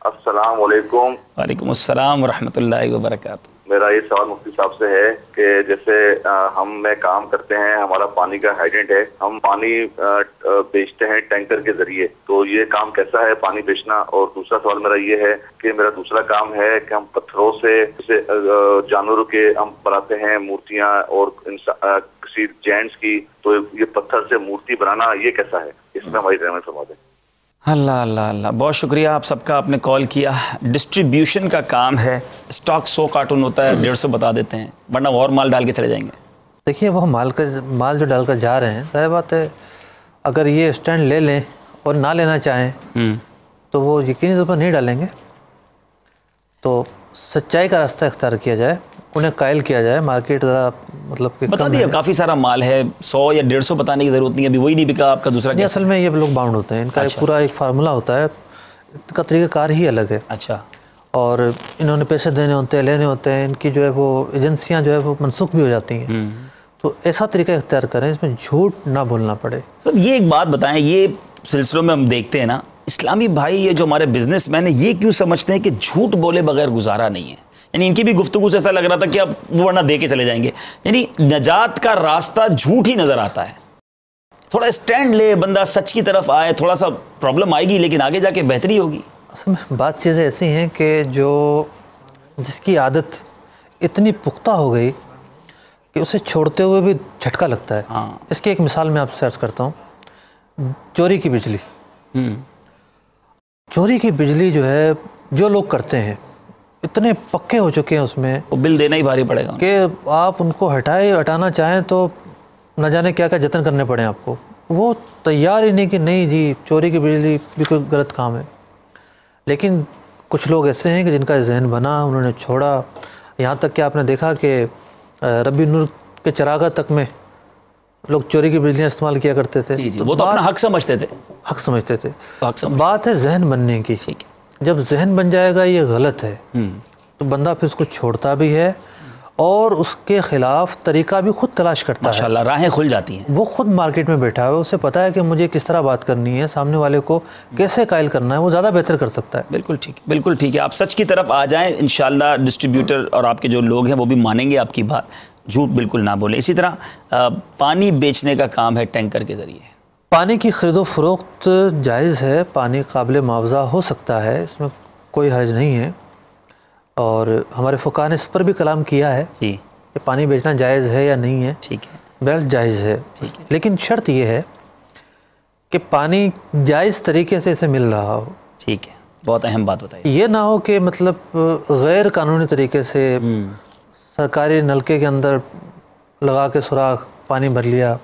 السلام علیکم. وعلیکم السلام ورحمۃ اللہ وبرکاتہ. میرا یہ سوال مفتی صاحب سے ہے کہ جیسے ہم میں کام کرتے ہیں, ہمارا پانی کا ہائیڈرنٹ ہے, ہم پانی بیچتے ہیں ٹینکر کے ذریعے, تو یہ کام کیسا ہے پانی بیچنا؟ اور دوسرا سوال میرا یہ ہے کہ میرا دوسرا کام ہے کہ ہم پتھروں سے جانوروں کے ہم بناتے ہیں مورتیاں, اور کسی جینٹس کی, تو یہ پتھر سے مورتی بنانا یہ کیسا ہے؟ اس میں ہماری رحمت فرما دیں. اللہ اللہ اللہ, بہت شکریہ آپ سب کا, آپ نے کال کیا. ڈسٹریبیوشن کا کام ہے, اسٹاک 100 کارٹون ہوتا ہے, 150 بتا دیتے ہیں, ورنہ اور مال ڈال کے چلے جائیں گے. دیکھیے وہ مال جو ڈال کر جا رہے ہیں, ظاہر بات ہے اگر یہ اسٹینڈ لے لیں اور نہ لینا چاہیں تو وہ یقینی طور پر نہیں ڈالیں گے. تو سچائی کا راستہ اختیار کیا جائے, انہیں قائل کیا جائے. مارکیٹ ذرا مطلب کہ بتا دیا, کافی سارا مال ہے, 100 یا 150 بتانے کی ضرورت نہیں ہے. ابھی وہی نہیں بکا آپ کا دوسرا کیا؟ اصل میں یہ لوگ باؤنڈ ہوتے ہیں, ان کا ایک پورا ایک فارمولہ ہوتا ہے, ان کا طریقہ کار ہی الگ ہے. اچھا. اور انہوں نے پیسے دینے ہوتے ہیں, لینے ہوتے ہیں, ان کی جو ہے وہ ایجنسیاں جو ہے وہ منسوخ بھی ہو جاتی ہیں. تو ایسا طریقہ اختیار کریں اس میں جھوٹ نہ بولنا پڑے. تو یہ ایک بات بتائیں, یہ سلسلوں میں ہم دیکھتے ہیں نا اسلامی بھائی, یہ جو ہمارے بزنس مین ہیں یہ کیوں سمجھتے ہیں کہ جھوٹ بولے بغیر گزارا نہیں ہے؟ یعنی ان کی بھی گفتگو سے ایسا لگ رہا تھا کہ اب وہ ورنہ دے کے چلے جائیں گے. یعنی نجات کا راستہ جھوٹ ہی نظر آتا ہے. تھوڑا اسٹینڈ لے بندہ, سچ کی طرف آئے, تھوڑا سا پرابلم آئے گی لیکن آگے جا کے بہتری ہوگی. اصل میں بات چیزیں ایسی ہیں کہ جس کی عادت اتنی پختہ ہو گئی کہ اسے چھوڑتے ہوئے بھی جھٹکا لگتا ہے. اس کی ایک مثال میں آپ سے عرض کرتا ہوں. چوری کی بجلی, چوری کی بجلی جو ہے جو لوگ کرتے ہیں اتنے پکے ہو چکے ہیں اس میں, وہ بل دینا ہی بھاری پڑے گا کہ آپ ان کو ہٹانا چاہیں تو نہ جانے کیا کیا جتن کرنے پڑے آپ کو، وہ تیار ہی نہیں کہ نہیں جی چوری کی بجلی بھی کوئی غلط کام ہے. لیکن کچھ لوگ ایسے ہیں کہ جن کا ذہن بنا، انہوں نے چھوڑا. یہاں تک کہ آپ نے دیکھا کہ ربی نور کے چراغاں تک میں لوگ چوری کی بجلیاں استعمال کیا کرتے تھے. جی وہ تو اپنا حق سمجھتے تھے. بات ہے ذہن بننے کی. جب ذہن بن جائے گا یہ غلط ہے تو بندہ پھر اس کو چھوڑتا بھی ہے اور اس کے خلاف طریقہ بھی خود تلاش کرتا ہے. ماشاءاللہ راہیں کھل جاتی ہیں. وہ خود مارکیٹ میں بیٹھا ہے، اسے پتا ہے کہ مجھے کس طرح بات کرنی ہے، سامنے والے کو کیسے قائل کرنا ہے، وہ زیادہ بہتر کر سکتا ہے. بالکل ٹھیک ہے، بالکل ٹھیک ہے. آپ سچ کی طرف آ جائیں، انشاءاللہ ڈسٹریبیوٹر اور آپ کے جو لوگ ہیں وہ بھی مانیں گے آپ کی بات. جھوٹ بالکل نہ بولیں. اسی طرح پانی بیچنے کا کام ہے ٹینکر کے ذریعے. پانی کی خرید و فروخت جائز ہے، پانی قابل معاوضہ ہو سکتا ہے، اس میں کوئی حرج نہیں ہے. اور ہمارے فقہاء نے اس پر بھی کلام کیا ہے جی کہ پانی بیچنا جائز ہے یا نہیں ہے. ٹھیک ہے، بہرحال جائز ہے. لیکن شرط یہ ہے کہ پانی جائز طریقے سے اسے مل رہا ہو. ٹھیک ہے، بہت اہم بات بتائی. یہ نہ ہو کہ مطلب غیر قانونی طریقے سے سرکاری نلکے کے اندر لگا کے سوراخ پانی بھر لیا.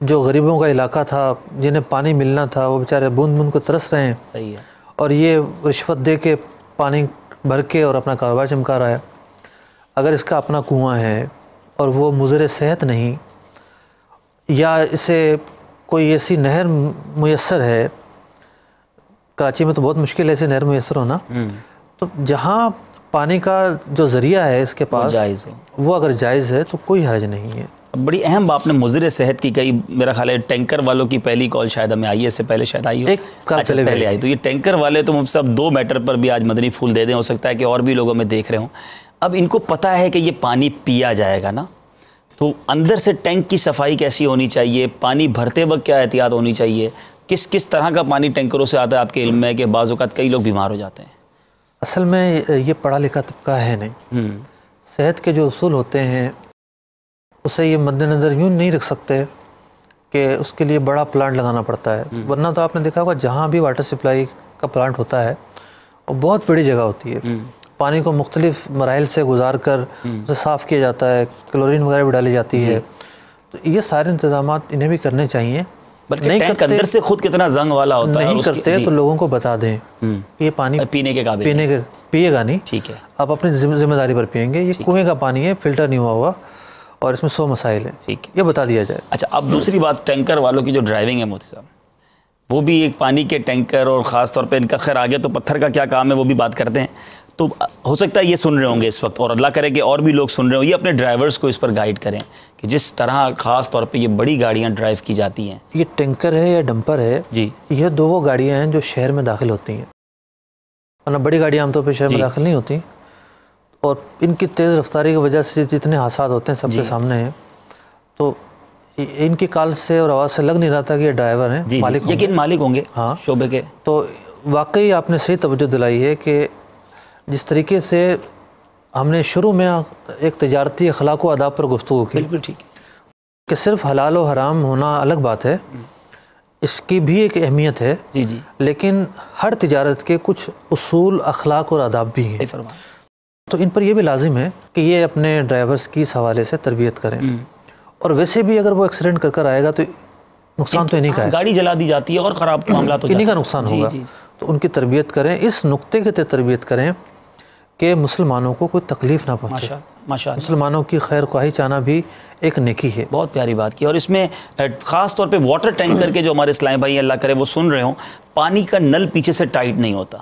جو غریبوں کا علاقہ تھا، جنہیں پانی ملنا تھا، وہ بیچارے بوند بوند کو ترس رہے ہیں. صحیح ہے. اور یہ رشوت دے کے پانی بھر کے اور اپنا کاروبار چمکا رہا ہے. اگر اس کا اپنا کنواں ہے اور وہ مضر صحت نہیں، یا اسے کوئی ایسی نہر میسر ہے، کراچی میں تو بہت مشکل ہے ایسی نہر میسر ہونا، تو جہاں پانی کا جو ذریعہ ہے اس کے پاس وہ اگر جائز ہے تو کوئی حرج نہیں ہے. بڑی اہم آپ نے مضر صحت کی کئی. میرا خیال ہے ٹینکر والوں کی پہلی کال شاید ہمیں آئی ہے، اس سے پہلے شاید آئی ہو. ایک کال پہلے آئی. تو یہ ٹینکر والے تو مفتی صاحب 2 میٹر پر بھی آج مدنی پھول دے دیں. ہو سکتا ہے کہ اور بھی لوگوں میں دیکھ رہے ہوں. اب ان کو پتہ ہے کہ یہ پانی پیا جائے گا نا، تو اندر سے ٹینک کی صفائی کیسی ہونی چاہیے، پانی بھرتے وقت کیا احتیاط ہونی چاہیے، کس طرح کا پانی ٹینکروں سے آتا ہے؟ آپ کے علم میں کہ بعض اوقات کئی لوگ بیمار ہو جاتے ہیں. اصل میں یہ پڑھا لکھا طبقہ ہے نہیں. صحت کے جو اصول ہوتے ہیں اسے یہ مد نظر یوں نہیں رکھ سکتے کہ اس کے لیے بڑا پلانٹ لگانا پڑتا ہے. ورنہ تو آپ نے دیکھا ہوگا جہاں بھی واٹر سپلائی کا پلانٹ ہوتا ہے وہ بہت بڑی جگہ ہوتی ہے. پانی کو مختلف مراحل سے گزار کر اسے صاف کیا جاتا ہے، کلورین وغیرہ بھی ڈالی جاتی ہے. تو یہ سارے انتظامات انہیں بھی کرنے چاہیے. نہیں کرتے اندر سے خود کتنا زنگ والا ہوتا ہے. نہیں کرتے تو لوگوں کو بتا دیں کہ یہ پانی پینے کے قابل پیے گا نہیں. ٹھیک ہے، آپ اپنی ذمہ داری پر پئیں گے. یہ کنویں کا پانی ہے، فلٹر نہیں ہوا ہوا، اور اس میں 100 مسائل ہیں. ٹھیک ہے، یہ بتا دیا جائے. اچھا، اب دوسری بات ٹینکر والوں کی جو ڈرائیونگ ہے مفتی صاحب، وہ بھی ایک پانی کے ٹینکر، اور خاص طور پہ ان کا خیر آگے تو پتھر کا کیا کام ہے وہ بھی بات کرتے ہیں. تو ہو سکتا ہے یہ سن رہے ہوں گے اس وقت، اور اللہ کرے کہ اور بھی لوگ سن رہے ہوں. یہ اپنے ڈرائیورز کو اس پر گائیڈ کریں کہ جس طرح خاص طور پہ یہ بڑی گاڑیاں ڈرائیو کی جاتی ہیں. یہ ٹینکر ہے یا ڈمپر ہے، جی یہ 2 وہ گاڑیاں ہیں جو شہر میں داخل ہوتی ہیں، ورنہ بڑی گاڑیاں عام طور پہ شہر میں داخل نہیں ہوتی. اور ان کی تیز رفتاری کی وجہ سے جتنے حادثات ہوتے ہیں سب کے سامنے ہیں. تو ان کی کال سے اور آواز سے لگ نہیں رہا تھا کہ یہ ڈرائیور ہیں، یقین مالک ہوں گے ہاں شعبے کے. تو واقعی آپ نے صحیح توجہ دلائی ہے کہ جس طریقے سے ہم نے شروع میں ایک تجارتی اخلاق و آداب پر گفتگو کی، بالکل ٹھیک ہے، کہ صرف حلال و حرام ہونا الگ بات ہے، اس کی بھی ایک اہمیت ہے. جی جی، لیکن ہر تجارت کے کچھ اصول، اخلاق اور آداب بھی ہیں. تو ان پر یہ بھی لازم ہے کہ یہ اپنے ڈرائیورز کی اس حوالے سے تربیت کریں. اور ویسے بھی اگر وہ ایکسیڈنٹ کر آئے گا تو نقصان تو انہیں کا ہے، گاڑی جلا دی جاتی ہے اور خراب معاملات ہو جاتے ہیں، انہیں کا نقصان ہوگا. تو ان کی تربیت کریں، اس نقطے کے تحت تربیت کریں کہ مسلمانوں کو کوئی تکلیف نہ پہنچے. ماشاءاللہ مسلمانوں کی خیر خواہی چاہنا بھی ایک نیکی ہے. بہت پیاری بات کی. اور اس میں خاص طور پہ واٹر ٹینکر کے جو ہمارے اسلام بھائی اللہ کرے وہ سن رہے ہوں، پانی کا نل پیچھے سے ٹائٹ نہیں ہوتا،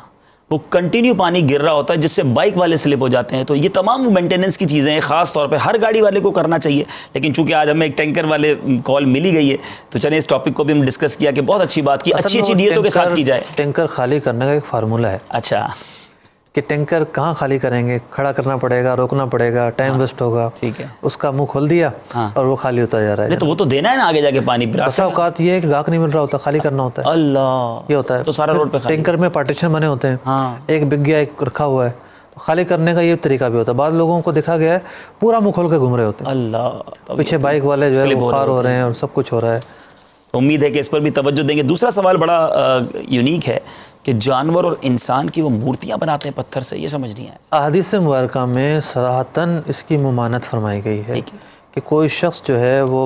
وہ کنٹینیو پانی گر رہا ہوتا ہے جس سے بائک والے سلپ ہو جاتے ہیں. تو یہ تمام مینٹیننس کی چیزیں ہیں، خاص طور پہ ہر گاڑی والے کو کرنا چاہیے. لیکن چونکہ آج ہمیں ایک ٹینکر والے کال ملی گئی ہے تو چلیں اس ٹاپک کو بھی ہم ڈسکس کیا کہ بہت اچھی بات کی، اچھی نیتوں کے ساتھ کی جائے. ٹینکر خالی کرنے کا ایک فارمولہ ہے. اچھا، کہ ٹینکر کہاں خالی کریں گے، کھڑا کرنا پڑے گا، روکنا پڑے گا، ٹائم ویسٹ ہوگا. ٹھیک ہے، اس کا منہ کھول دیا اور وہ خالی ہوتا جا رہا ہے. تو وہ تو دینا ہے نا آگے جا کے پانی. بسا اوقات یہ ہے کہ گاہک نہیں مل رہا ہوتا، خالی کرنا ہوتا ہے. اللہ، یہ ہوتا ہے تو سارا روڈ پہ ٹینکر میں پارٹیشن بنے ہوتے ہیں، ایک بک گیا ایک رکھا ہوا ہے. تو خالی کرنے کا یہ طریقہ بھی ہوتا ہے. بعض لوگوں کو دیکھا گیا ہے پورا منہ کھول کے گھوم رہے ہوتے ہیں. اللہ، پیچھے بائک والے جو ہے بخار ہو رہے ہیں اور سب کچھ ہو رہا ہے. امید ہے کہ اس پر بھی توجہ دیں گے. دوسرا سوال بڑا یونیک ہے کہ جانور اور انسان کی وہ مورتیاں بناتے ہیں پتھر سے، یہ سمجھ نہیں آیا. احادیث مبارکہ میں صراحتاً اس کی ممانعت فرمائی گئی ہے کہ کوئی شخص جو ہے وہ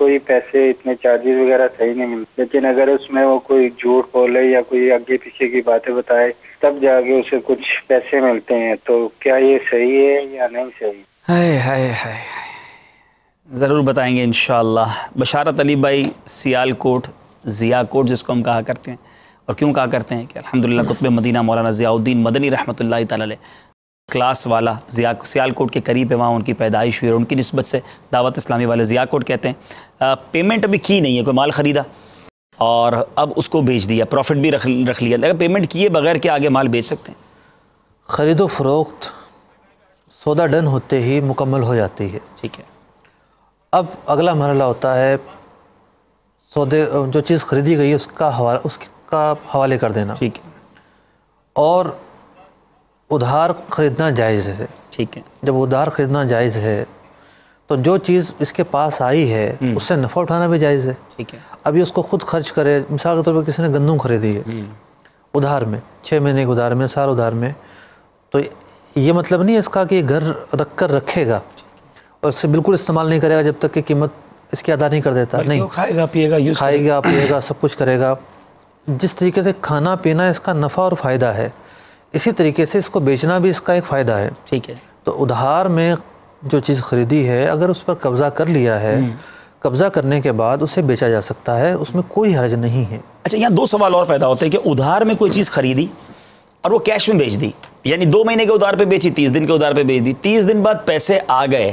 کوئی پیسے اتنے چارجز وغیرہ صحیح نہیں ملتے، لیکن اگر اس میں وہ کوئی جھوٹ بولے یا کوئی آگے پیچھے کی باتیں بتائے تب جا کے اسے کچھ پیسے ملتے ہیں، تو کیا یہ صحیح ہے یا نہیں صحیح؟ ہائے ہائے ہائے، ضرور بتائیں گے انشاءاللہ۔ بشارت علی بھائی سیال کوٹ، ضیاء کوٹ جس کو ہم کہا کرتے ہیں، اور کیوں کہا کرتے ہیں کہ الحمدللہ قطب مدینہ مولانا ضیاء الدین مدنی رحمۃ اللہ تعالی علیہ کلاس والا سیال کوٹ کے قریب ہے، وہاں ان کی پیدائش ہوئی اور ان کی نسبت سے دعوت اسلامی والے ضیاء کوٹ کہتے ہیں۔ پیمنٹ ابھی کی نہیں ہے، کوئی مال خریدا اور اب اس کو بیچ دیا، پروفٹ بھی رکھ لیا، لیکن پیمنٹ کیے بغیر کیا آگے مال بیچ سکتے ہیں؟ خرید و فروخت سودا ڈن ہوتے ہی مکمل ہو جاتی ہے، ٹھیک ہے۔ اب اگلا مرحلہ ہوتا ہے سودے، جو چیز خریدی گئی ہے اس کا حوالے کر دینا، ٹھیک ہے، اور ادھار خریدنا جائز ہے، ٹھیک ہے۔ جب ادھار خریدنا جائز ہے تو جو چیز اس کے پاس آئی ہے اس سے نفع اٹھانا بھی جائز ہے۔ ٹھیک ہے، ابھی اس کو خود خرچ کرے، مثال کے طور پر کسی نے گندم خریدی ہے ادھار میں، 6 مہینے کے ادھار میں، سال ادھار میں، تو یہ مطلب نہیں ہے اس کا کہ یہ گھر رکھ کر رکھے گا اور اسے بالکل استعمال نہیں کرے گا جب تک کہ قیمت اس کی ادا نہیں کر دیتا، نہیں، کھائے گا پیے گا، کھائے گا پیے گا، سب کچھ کرے گا۔ جس طریقے سے کھانا پینا اس کا نفع اور فائدہ ہے، اسی طریقے سے اس کو بیچنا بھی اس کا ایک فائدہ ہے، ٹھیک ہے۔ تو ادھار میں جو چیز خریدی ہے اگر اس پر قبضہ کر لیا ہے، قبضہ کرنے کے بعد اسے بیچا جا سکتا ہے، اس میں کوئی حرج نہیں ہے۔ اچھا، یہاں 2 سوال اور پیدا ہوتے ہیں کہ ادھار میں کوئی چیز خریدی اور وہ کیش میں بیچ دی، یعنی 2 مہینے کے ادھار پہ بیچی، 30 دن کے ادھار پہ بیچ دی، 30 دن بعد پیسے آ گئے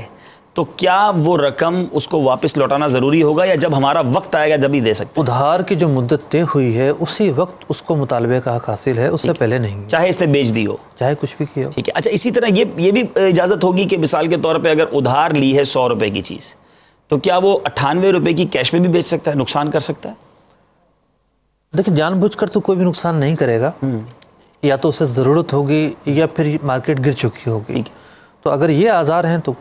تو کیا وہ رقم اس کو واپس لوٹانا ضروری ہوگا یا جب ہمارا وقت آئے گا جب ہی دے سکتے ہیں؟ ادھار کی جو مدت طے ہوئی ہے اسی وقت اس کو مطالبے کا حق حاصل ہے، اس سے پہلے نہیں، چاہے اس نے بیچ دی ہو، چاہے کچھ بھی کیا ہو۔ ٹھیک ہے۔ اچھا، اسی طرح یہ بھی اجازت ہوگی کہ مثال کے طور پہ اگر ادھار لی ہے 100 روپے کی چیز تو کیا وہ 98 روپے کی کیش میں بھی بیچ سکتا ہے، نقصان کر سکتا ہے؟ دیکھیں، جان بوجھ کر تو کوئی بھی نقصان نہیں کرے گا، یا تو اسے ضرورت ہوگی یا پھر مارکیٹ گر چکی ہوگی، تو اگر یہ آزار ہیں تو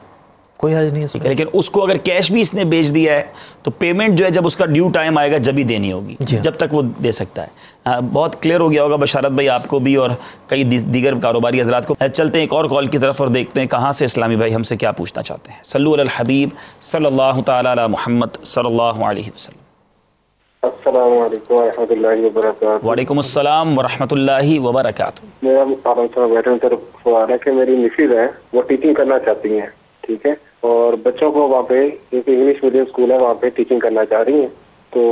کوئی حرج نہیں ہے۔ لیکن اس کو اگر کیش بھی اس نے بیچ دیا ہے تو پیمنٹ جو ہے جب اس کا ڈیو ٹائم آئے گا جب ہی دینی ہوگی، جب تک وہ دے سکتا ہے۔ بہت کلیئر ہو گیا ہوگا بشارت بھائی آپ کو بھی اور کئی دیگر کاروباری حضرات کو۔ چلتے ہیں ایک اور کال کی طرف اور دیکھتے ہیں کہاں سے اسلامی بھائی ہم سے کیا پوچھنا چاہتے ہیں۔ صلو علی الحبیب صلی اللہ تعالی علی محمد صلی اللہ علیہ وسلم۔ السلام علیکم ورحمۃ اللہ وبرکاتہ۔ وعلیکم السلام ورحمۃ اللہ وبرکاتہ۔ میرا بیٹھنے طرف سوال ہے کہ میری مسز ہے، وہ ٹیچنگ کرنا چاہتی ہیں، ٹھیک ہے، اور بچوں کو وہاں پہ ایک انگلش میڈیم اسکول ہے وہاں پہ ٹیچنگ کرنا چاہ رہی ہیں، تو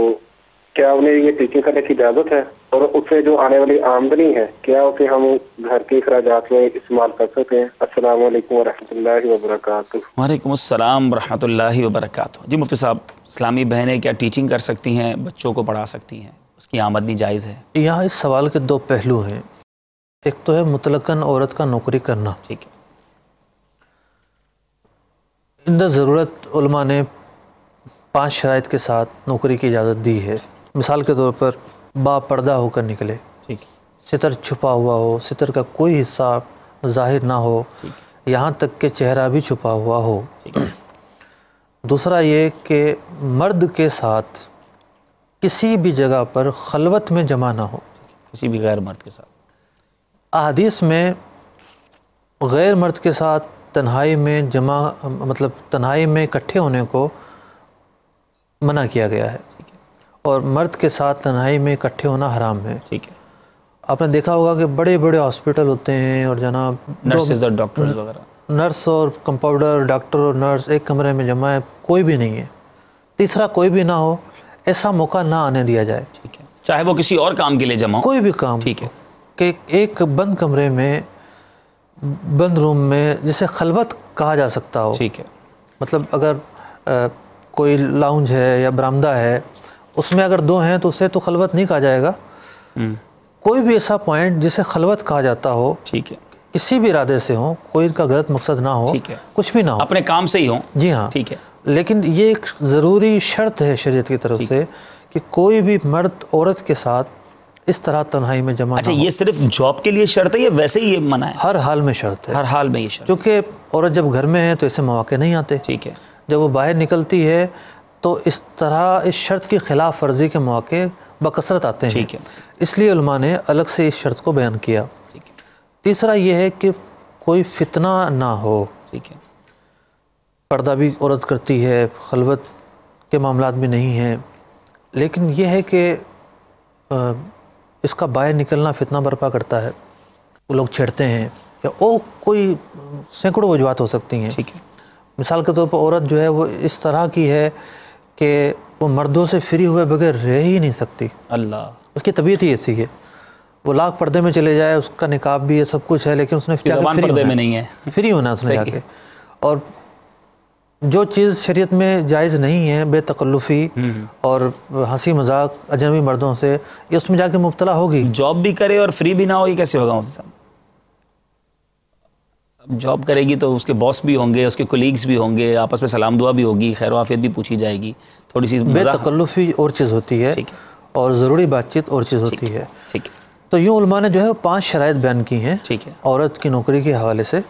کیا انہیں یہ ٹیچنگ کرنے کی اجازت ہے؟ اور اس سے جو آنے والی آمدنی ہے کیا اسے ہم گھر کے اخراجات میں استعمال کر سکتے ہیں؟ السلام علیکم ورحمۃ اللہ وبرکاتہ۔ وعلیکم السلام ورحمۃ اللہ وبرکاتہ۔ جی مفتی صاحب، اسلامی بہنیں کیا ٹیچنگ کر سکتی ہیں، بچوں کو پڑھا سکتی ہیں، اس کی آمدنی جائز ہے؟ یہاں اس سوال کے 2 پہلو ہیں، ایک تو ہے مطلقاً عورت کا نوکری کرنا، ٹھیک ہے، اندر ضرورت علماء نے 5 شرائط کے ساتھ نوکری کی اجازت دی ہے۔ مثال کے طور پر با پردہ ہو کر نکلے، ٹھیک، ستر چھپا ہوا ہو، ستر کا کوئی حصہ ظاہر نہ ہو، یہاں تک کہ چہرہ بھی چھپا ہوا ہو۔ دوسرا یہ کہ مرد کے ساتھ کسی بھی جگہ پر خلوت میں جمع نہ ہو، کسی بھی غیر مرد کے ساتھ۔ احادیث میں غیر مرد کے ساتھ تنہائی میں جمع، مطلب تنہائی میں اکٹھے ہونے کو منع کیا گیا ہے، اور مرد کے ساتھ تنہائی میں اکٹھے ہونا حرام ہے۔ ٹھیک ہے، آپ نے دیکھا ہوگا کہ بڑے بڑے ہاسپٹل ہوتے ہیں اور جناب نرسز اور ڈاکٹرز وغیرہ، نرس اور کمپاؤنڈر، ڈاکٹر اور نرس ایک کمرے میں جمع ہے، کوئی بھی نہیں ہے، تیسرا کوئی بھی نہ ہو، ایسا موقع نہ آنے دیا جائے، ٹھیک ہے، چاہے وہ کسی اور کام کے لیے جمع ہو، کوئی بھی کام، ٹھیک ہے، کہ ایک بند کمرے میں، بند روم میں، جسے خلوت کہا جا سکتا ہو، ٹھیک ہے، مطلب اگر کوئی لاؤنج ہے یا برآمدہ ہے اس میں اگر 2 ہیں تو اسے تو خلوت نہیں کہا جائے گا، کوئی بھی ایسا پوائنٹ جسے خلوت کہا جاتا ہو، ٹھیک ہے، کسی بھی ارادے سے ہو، کوئی ان کا غلط مقصد نہ ہو، ٹھیک ہے، کچھ بھی نہ ہو، اپنے کام سے ہی ہوں، جی ہاں، ٹھیک ہے، لیکن یہ ایک ضروری شرط ہے شریعت کی طرف سے کہ کوئی بھی مرد عورت کے ساتھ اس طرح تنہائی میں جمع اچھا نہ ہو۔ یہ صرف جاب کے لیے شرط ہے یا ویسے ہی یہ منع ہے؟ ہر حال میں شرط ہے، ہر حال میں یہ شرط، کیونکہ عورت جب گھر میں ہے تو ایسے مواقع نہیں آتے، ٹھیک ہے، جب وہ باہر نکلتی ہے تو اس طرح اس شرط کی خلاف ورزی کے مواقع بکثرت آتے ہیں، ٹھیک ہے، اس لیے علماء نے الگ سے اس شرط کو بیان کیا۔ ٹھیک ہے، تیسرا یہ ہے کہ کوئی فتنہ نہ ہو، ٹھیک ہے، پردہ بھی عورت کرتی ہے، خلوت کے معاملات بھی نہیں ہیں، لیکن یہ ہے کہ اس کا باہر نکلنا فتنہ برپا کرتا ہے، وہ لوگ چھیڑتے ہیں، یا وہ کوئی سینکڑوں وجوہات ہو سکتی ہیں۔ ٹھیک ہے، مثال کے طور پر عورت جو ہے وہ اس طرح کی ہے کہ وہ مردوں سے فری ہوئے بغیر رہ ہی نہیں سکتی، اللہ، اس کی طبیعت ہی ایسی ہے، وہ لاکھ پردے میں چلے جائے، اس کا نقاب بھی ہے، سب کچھ ہے، لیکن اس نے زبان پردے میں نہیں ہے، فری ہونا اس نے جا کے، اور جو چیز شریعت میں جائز نہیں ہے، بے تکلفی اور ہنسی مذاق اجنبی مردوں سے، یہ اس میں جا کے مبتلا ہوگی۔ جاب بھی کرے اور فری بھی نہ ہو، یہ کیسے ہوگا مفتی صاحب؟ جاب کرے گی تو اس کے باس بھی ہوں گے، اس کے کولیگز بھی ہوں گے، آپس میں سلام دعا بھی ہوگی، خیر و عافیت بھی پوچھی جائے گی، تھوڑی سی بے تکلفی اور چیز ہوتی ہے اور ضروری بات چیت اور چیز ہوتی ہے۔ ٹھیک ہے، تو یوں علماء نے جو ہے 5 شرائط بیان کی ہیں ٹھیک ہے، عورت کی نوکری کے حوالے سے،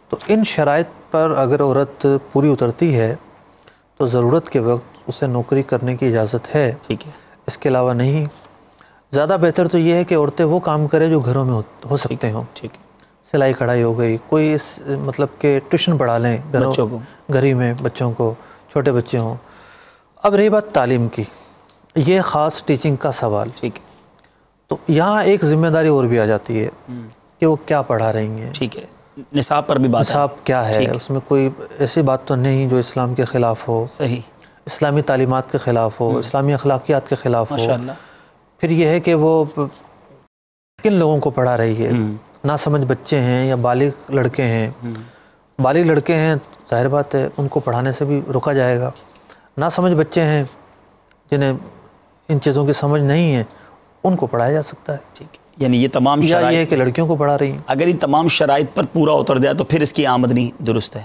تو ان شرائط پر اگر عورت پوری اترتی ہے تو ضرورت کے وقت اسے نوکری کرنے کی اجازت ہے، ٹھیک ہے، اس کے علاوہ نہیں۔ زیادہ بہتر تو یہ ہے کہ عورتیں وہ کام کریں جو گھروں میں ہو سکتے ہوں، ٹھیک ہے، سلائی کڑھائی ہو گئی، کوئی مطلب کہ ٹیوشن پڑھا لیں بچوں کو، گھر ہی میں بچوں کو، چھوٹے بچے ہوں۔ اب رہی بات تعلیم کی، یہ خاص ٹیچنگ کا سوال، ٹھیک ہے، تو یہاں ایک ذمہ داری اور بھی آ جاتی ہے کہ وہ کیا پڑھا رہی ہیں، ٹھیک ہے، نصاب پر بھی بات ہے، نصاب کیا ہے، اس میں کوئی ایسی بات تو نہیں جو اسلام کے خلاف ہو، صحیح، اسلامی تعلیمات کے خلاف ہو، اسلامی اخلاقیات کے خلاف ہو۔ ماشاءاللہ۔ پھر یہ ہے کہ وہ کن لوگوں کو پڑھا رہی ہے، ناسمجھ بچے ہیں یا بالغ لڑکے ہیں، بالغ لڑکے ہیں ظاہر بات ہے ان کو پڑھانے سے بھی روکا جائے گا، ناسمجھ بچے ہیں جنہیں ان چیزوں کی سمجھ نہیں ہے ان کو پڑھایا جا سکتا ہے، ٹھیک ہے، یعنی یہ تمام یا شرائط، یہ ہے کہ لڑکیوں کو پڑھا رہی ہیں، اگر یہ تمام شرائط پر پورا اتر جائے تو پھر اس کی آمدنی درست ہے،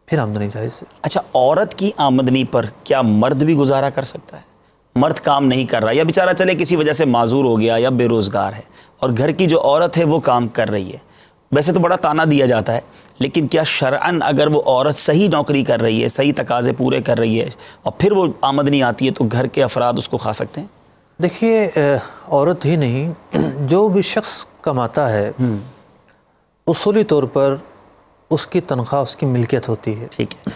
پھر آمدنی جائز ہے۔ اچھا، عورت کی آمدنی پر کیا مرد بھی گزارا کر سکتا ہے؟ مرد کام نہیں کر رہا یا بیچارہ چلے کسی وجہ سے معذور ہو گیا یا بے روزگار ہے، اور گھر کی جو عورت ہے وہ کام کر رہی ہے، ویسے تو بڑا تانا دیا جاتا ہے، لیکن کیا شرعاً اگر وہ عورت صحیح نوکری کر رہی ہے، صحیح تقاضے پورے کر رہی ہے اور پھر وہ آمدنی آتی ہے تو گھر کے افراد اس کو کھا سکتے ہیں؟ دیکھیے عورت ہی نہیں، جو بھی شخص کماتا ہے اصولی طور پر اس کی تنخواہ اس کی ملکیت ہوتی ہے، ٹھیک ہے،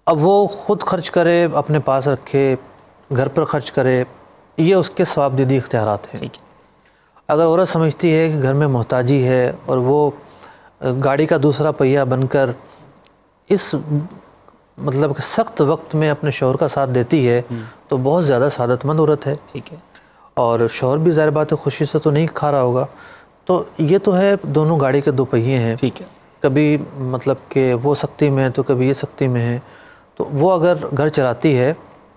اب وہ خود خرچ کرے، اپنے پاس رکھے، گھر پر خرچ کرے، یہ اس کے ثواب دیدی اختیارات ہیں۔ اگر عورت سمجھتی ہے کہ گھر میں محتاجی ہے اور وہ گاڑی کا دوسرا پہیہ بن کر اس مطلب کہ سخت وقت میں اپنے شوہر کا ساتھ دیتی ہے تو بہت زیادہ سعادت مند عورت ہے، ٹھیک ہے، اور شوہر بھی ظاہر بات ہے خوشی سے تو نہیں کھا رہا ہوگا، تو یہ تو ہے دونوں گاڑی کے 2 پہیے ہیں، ٹھیک ہے، کبھی مطلب کہ وہ سختی میں ہے تو کبھی یہ سختی میں ہے، تو وہ اگر گھر چلاتی ہے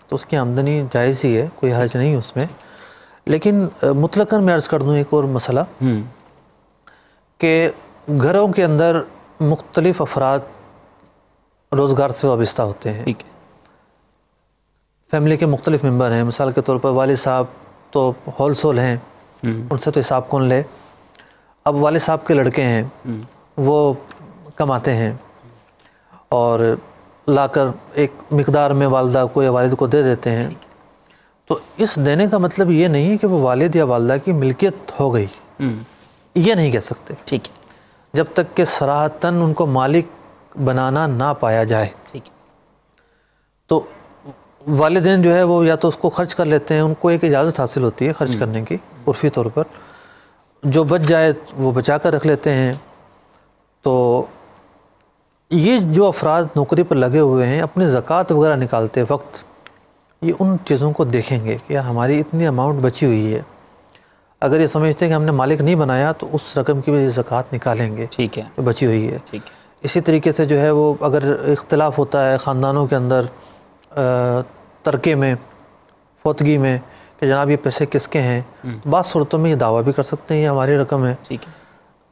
تو اس کی آمدنی جائز ہی ہے، کوئی حرج نہیں اس میں۔ لیکن مطلقاً میں عرض کر دوں ایک اور مسئلہ کہ گھروں کے اندر مختلف افراد روزگار سے وابستہ ہوتے ہیں، ٹھیک ہے، فیملی کے مختلف ممبر ہیں، مثال کے طور پر والد صاحب تو ہول سول ہیں، ان سے تو حساب کون لے، اب والد صاحب کے لڑکے ہیں وہ کماتے ہیں اور لا کر ایک مقدار میں والدہ کو یا والد کو دے دیتے ہیں، تو اس دینے کا مطلب یہ نہیں ہے کہ وہ والد یا والدہ کی ملکیت ہو گئی، یہ نہیں کہہ سکتے، ٹھیک ہے، جب تک کہ صراحتاً ان کو مالک بنانا نہ پایا جائے۔ ٹھیک ہے، تو والدین جو ہے وہ یا تو اس کو خرچ کر لیتے ہیں، ان کو ایک اجازت حاصل ہوتی ہے خرچ کرنے کی عرفی طور پر، جو بچ جائے وہ بچا کر رکھ لیتے ہیں۔ تو یہ جو افراد نوکری پر لگے ہوئے ہیں اپنی زکوٰۃ وغیرہ نکالتے وقت یہ ان چیزوں کو دیکھیں گے کہ یار ہماری اتنی اماؤنٹ بچی ہوئی ہے، اگر یہ سمجھتے ہیں کہ ہم نے مالک نہیں بنایا تو اس رقم کی بھی زکوٰۃ نکالیں گے، ٹھیک ہے، جو بچی ہوئی ہے۔ ٹھیک ہے، اسی طریقے سے جو ہے وہ اگر اختلاف ہوتا ہے خاندانوں کے اندر ترکے میں، فوتگی میں، کہ جناب یہ پیسے کس کے ہیں، بعض صورتوں میں یہ دعویٰ بھی کر سکتے ہیں یہ ہماری رقم ہے، ٹھیک ہے،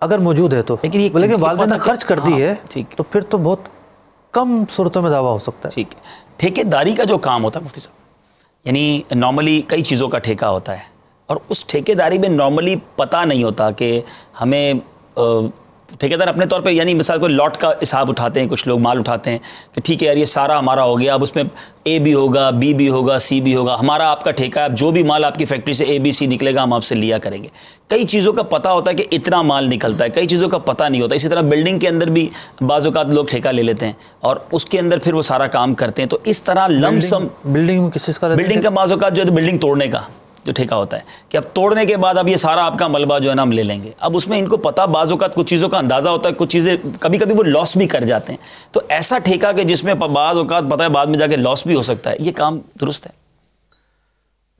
اگر موجود ہے تو، لیکن والدین نے خرچ کر دی ہے تو پھر تو بہت کم صورتوں میں دعویٰ ہو سکتا ہے۔ ٹھیک ہے، ٹھیکے داری کا جو کام ہوتا ہے مفتی صاحب، یعنی نارملی کئی چیزوں کا ٹھیکہ ہوتا ہے اور اس ٹھیکے داری میں نارملی پتہ نہیں ہوتا کہ ہمیں ٹھیکیدار اپنے طور پہ یعنی مثال کو لاٹ کا حساب اٹھاتے ہیں، کچھ لوگ مال اٹھاتے ہیں کہ ٹھیک ہے یار یہ سارا ہمارا ہو گیا، اب اس میں اے بھی ہوگا، بی بھی ہوگا، سی بھی ہوگا، ہمارا آپ کا ٹھیکہ ہے، اب جو بھی مال آپ کی فیکٹری سے اے بی سی نکلے گا ہم آپ سے لیا کریں گے۔ کئی چیزوں کا پتہ ہوتا ہے کہ اتنا مال نکلتا ہے، کئی چیزوں کا پتہ نہیں ہوتا۔ اسی طرح بلڈنگ کے اندر بھی بعض اوقات لوگ ٹھیکہ لے لیتے ہیں اور اس کے اندر پھر وہ سارا کام کرتے ہیں۔ تو اس طرح لم سم بلڈنگ میں کس چیز کا بلڈنگ کا بعض اوقات جو ہے بلڈنگ توڑنے کا جو ٹھیکہ ہوتا ہے کہ اب توڑنے کے بعد اب یہ سارا آپ کا ملبہ جو ہے نا ہم لے لیں گے۔ اب اس میں ان کو پتہ بعض اوقات کچھ چیزوں کا اندازہ ہوتا ہے، کچھ چیزیں کبھی کبھی وہ لاس بھی کر جاتے ہیں۔ تو ایسا ٹھیکہ کہ جس میں بعض اوقات پتہ ہے بعد میں جا کے لاس بھی ہو سکتا ہے، یہ کام درست ہے؟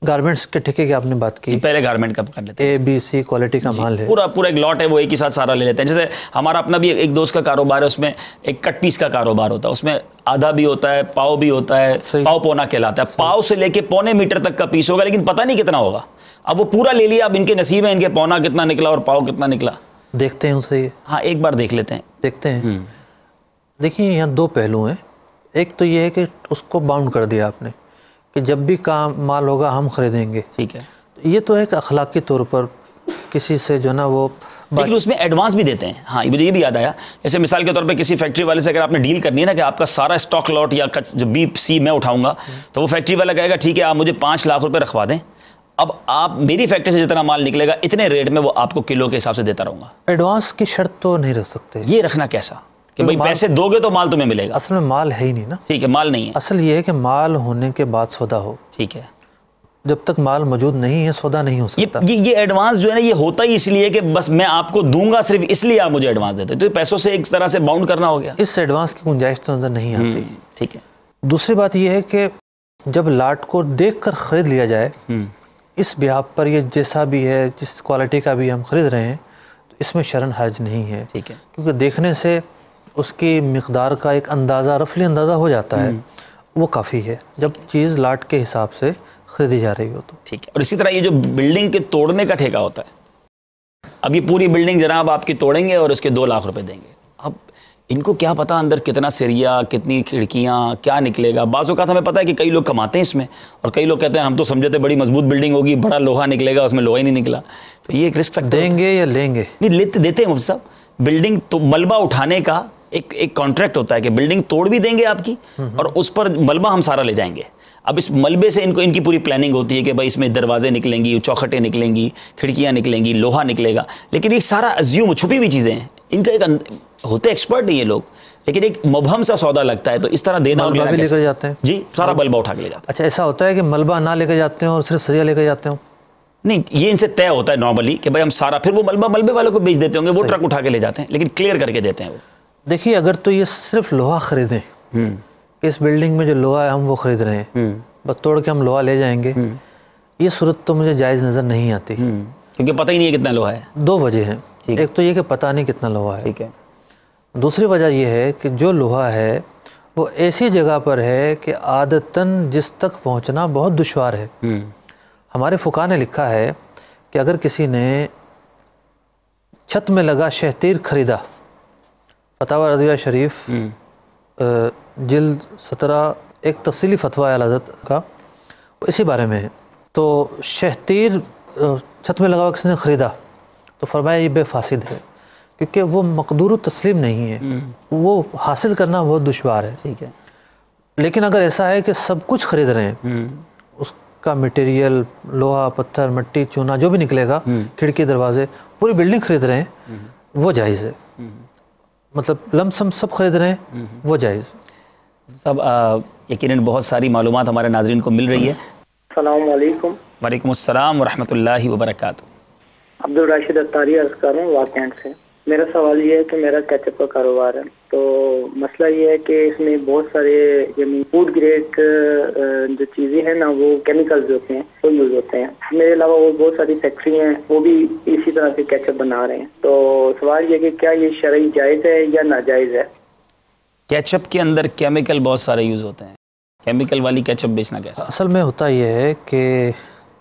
گارمنٹس کے ٹھیکے کی آپ نے بات کی، پہلے گارمنٹ کا کر لیتے ہیں، اے بی سی کوالٹی کا مال ہے، پورا ایک لاٹ ہے وہ ایک ہی ساتھ سارا لے لیتے ہیں۔ جیسے ہمارا اپنا بھی ایک دوست کا کاروبار ہے، اس میں ایک کٹ پیس کا کاروبار ہوتا ہے، اس میں آدھا بھی ہوتا ہے، پاؤ بھی ہوتا ہے، پاؤ پونا کہلاتا ہے، پاؤ سے لے کے پونے میٹر تک کا پیس ہوگا لیکن پتہ نہیں کتنا ہوگا۔ اب وہ پورا لے لیا، اب ان کے نصیب ہے ان کے پونا کتنا نکلا اور پاؤ کتنا نکلا، دیکھتے ہیں اسے، ہاں ایک بار دیکھ لیتے ہیں، دیکھتے ہیں۔ دیکھیے یہاں دو پہلو ہیں، ایک تو یہ ہے کہ اس کو باؤنڈ کر دیا آپ نے کہ جب بھی کام مال ہوگا ہم خریدیں گے، ٹھیک ہے، یہ تو ایک اخلاقی طور پر کسی سے جو ہے نا وہ، لیکن اس میں ایڈوانس بھی دیتے ہیں۔ ہاں مجھے یہ بھی یاد آیا، جیسے مثال کے طور پہ کسی فیکٹری والے سے اگر آپ نے ڈیل کرنی ہے نا کہ آپ کا سارا اسٹاک لاٹ یا جو بی سی میں اٹھاؤں گا، تو وہ فیکٹری والا کہے گا ٹھیک ہے آپ مجھے 5 لاکھ روپے رکھوا دیں، اب آپ میری فیکٹری سے جتنا مال نکلے گا اتنے ریٹ میں وہ آپ کو کلو کے حساب سے دیتا رہوں گا۔ ایڈوانس کی شرط تو نہیں رکھ سکتے، یہ رکھنا کیسا کہ بھائی پیسے دو گے تو مال تمہیں ملے گا؟ اصل میں مال ہے ہی نہیں نا، ٹھیک ہے مال نہیں ہے، اصل یہ ہے کہ مال ہونے کے بعد سودا ہو، ٹھیک ہے، جب تک مال موجود نہیں ہے سودا نہیں ہو سکتا۔ یہ ایڈوانس جو ہے نا یہ ہوتا ہی اس لیے کہ بس میں آپ کو دوں گا صرف اس لیے آپ مجھے ایڈوانس دیتے، تو پیسوں سے ایک طرح سے باؤنڈ کرنا ہو گیا، اس ایڈوانس کی گنجائش تو نظر نہیں آتی۔ ٹھیک ہے، دوسری بات یہ ہے کہ جب لاٹ کو دیکھ کر خرید لیا جائے، اس بیاپ پر یہ جیسا بھی ہے جس کوالٹی کا بھی ہم خرید رہے ہیں تو اس میں شرن حرج نہیں ہے، ٹھیک ہے، کیونکہ دیکھنے سے اس کی مقدار کا ایک اندازہ رفلی اندازہ ہو جاتا ہے، وہ کافی ہے جب چیز لاٹ کے حساب سے خریدی جا رہی ہو تو۔ ٹھیک ہے، اور اسی طرح یہ جو بلڈنگ کے توڑنے کا ٹھیکہ ہوتا ہے، اب یہ پوری بلڈنگ جناب آپ کی توڑیں گے اور اس کے 2 لاکھ روپے دیں گے، اب ان کو کیا پتا اندر کتنا سریا، کتنی کھڑکیاں، کیا نکلے گا۔ بعض اوقات ہمیں پتہ ہے کہ کئی لوگ کماتے ہیں اس میں اور کئی لوگ کہتے ہیں ہم تو سمجھتے بڑی مضبوط بلڈنگ ہوگی، بڑا لوہا نکلے گا، اس میں لوہا ہی نہیں نکلا، تو یہ ایک رسک فیکٹر دیں گے یا لیں گے؟ نہیں دیتے ہیں مفتی صاحب، بلڈنگ تو ملبہ اٹھانے کا ایک کانٹریکٹ ہوتا ہے کہ بلڈنگ توڑ بھی دیں گے آپ کی اور اس پر ملبہ ہم سارا لے جائیں گے۔ اب اس ملبے سے ان کی پوری پلاننگ ہوتی ہے کہ بھائی اس میں دروازے نکلیں گی، چوکھٹیں نکلیں گی، کھڑکیاں نکلیں گی، لوہا نکلے گا، لیکن یہ سارا ازیوم چھپی ہوئی چیزیں ہیں، ان کا ایک ہوتے ایکسپرٹ نہیں یہ لوگ، لیکن ایک مبہم سا سودا لگتا ہے، تو اس طرح دینا ملبہ بھی لے کر جاتے ہیں؟ جی سارا ملبہ اٹھا کے لے جاتے ہیں۔ اچھا ایسا ہوتا ہے کہ ملبہ نہ لے کے جاتے ہیں اور صرف سریا لے کے جاتے ہوں؟ نہیں یہ ان سے طے ہوتا ہے نارملی کہ بھائی ہم سارا، پھر وہ ملبہ ملبے والوں کو بیچ دیتے ہوں گے، وہ ٹرک اٹھا کے لے جاتے ہیں، لیکن کلیئر کر کے دیتے ہیں وہ۔ دیکھیے اگر تو یہ صرف لوہا خریدیں کہ اس بلڈنگ میں جو لوہا ہے ہم وہ خرید رہے ہیں، بس توڑ کے ہم لوہا لے جائیں گے، یہ صورت تو مجھے جائز نظر نہیں آتی، کیونکہ پتہ ہی نہیں ہے کتنا لوہا ہے۔ 2 وجہ ہیں، ایک تو یہ کہ پتہ نہیں کتنا لوہا ہے، ٹھیک ہے، دوسری وجہ یہ ہے کہ جو لوہا ہے وہ ایسی جگہ پر ہے کہ عادتاً جس تک پہنچنا بہت دشوار ہے۔ ہمارے فقہ نے لکھا ہے کہ اگر کسی نے چھت میں لگا شہتیر خریدا، فتاوی رضویہ شریف جلد 17 ایک تفصیلی فتویٰ ہے حضرت کا، اسی بارے میں ہے، تو شہتیر چھت میں لگا کسی نے خریدا تو فرمایا یہ بے فاسد ہے، کیونکہ وہ مقدور و تسلیم نہیں ہے، وہ حاصل کرنا بہت دشوار ہے۔ ٹھیک ہے، لیکن اگر ایسا ہے کہ سب کچھ خرید رہے ہیں، اس کا میٹیریل لوہا، پتھر، مٹی، چونا جو بھی نکلے گا، کھڑکی، دروازے، پوری بلڈنگ خرید رہے ہیں، وہ جائز ہے، مطلب لم سم سب خرید رہے ہیں، وہ جائز۔ سب یقیناً بہت ساری معلومات ہمارے ناظرین کو مل رہی ہے۔ السلام علیکم۔ وعلیکم السلام ورحمۃ اللہ وبرکاتہ۔ عبدالراشد اتاری عرض کر رہا ہوں واقعات سے۔ میرا سوال یہ ہے کہ میرا کیچپ کا کاروبار ہے، تو مسئلہ یہ ہے کہ اس میں بہت سارے یعنی فوڈ گریڈ جو چیزیں ہیں نا وہ کیمیکلز ہوتے ہیں وہ یوز ہوتے ہیں۔ میرے علاوہ وہ بہت ساری فیکٹری ہیں وہ بھی اسی طرح سے کیچپ بنا رہے ہیں، تو سوال یہ کہ کیا یہ شرعی جائز ہے یا ناجائز ہے؟ کیچپ کے اندر کیمیکل بہت سارے یوز ہوتے ہیں، کیمیکل والی کیچپ بیچنا کیسا؟ اصل میں ہوتا یہ ہے کہ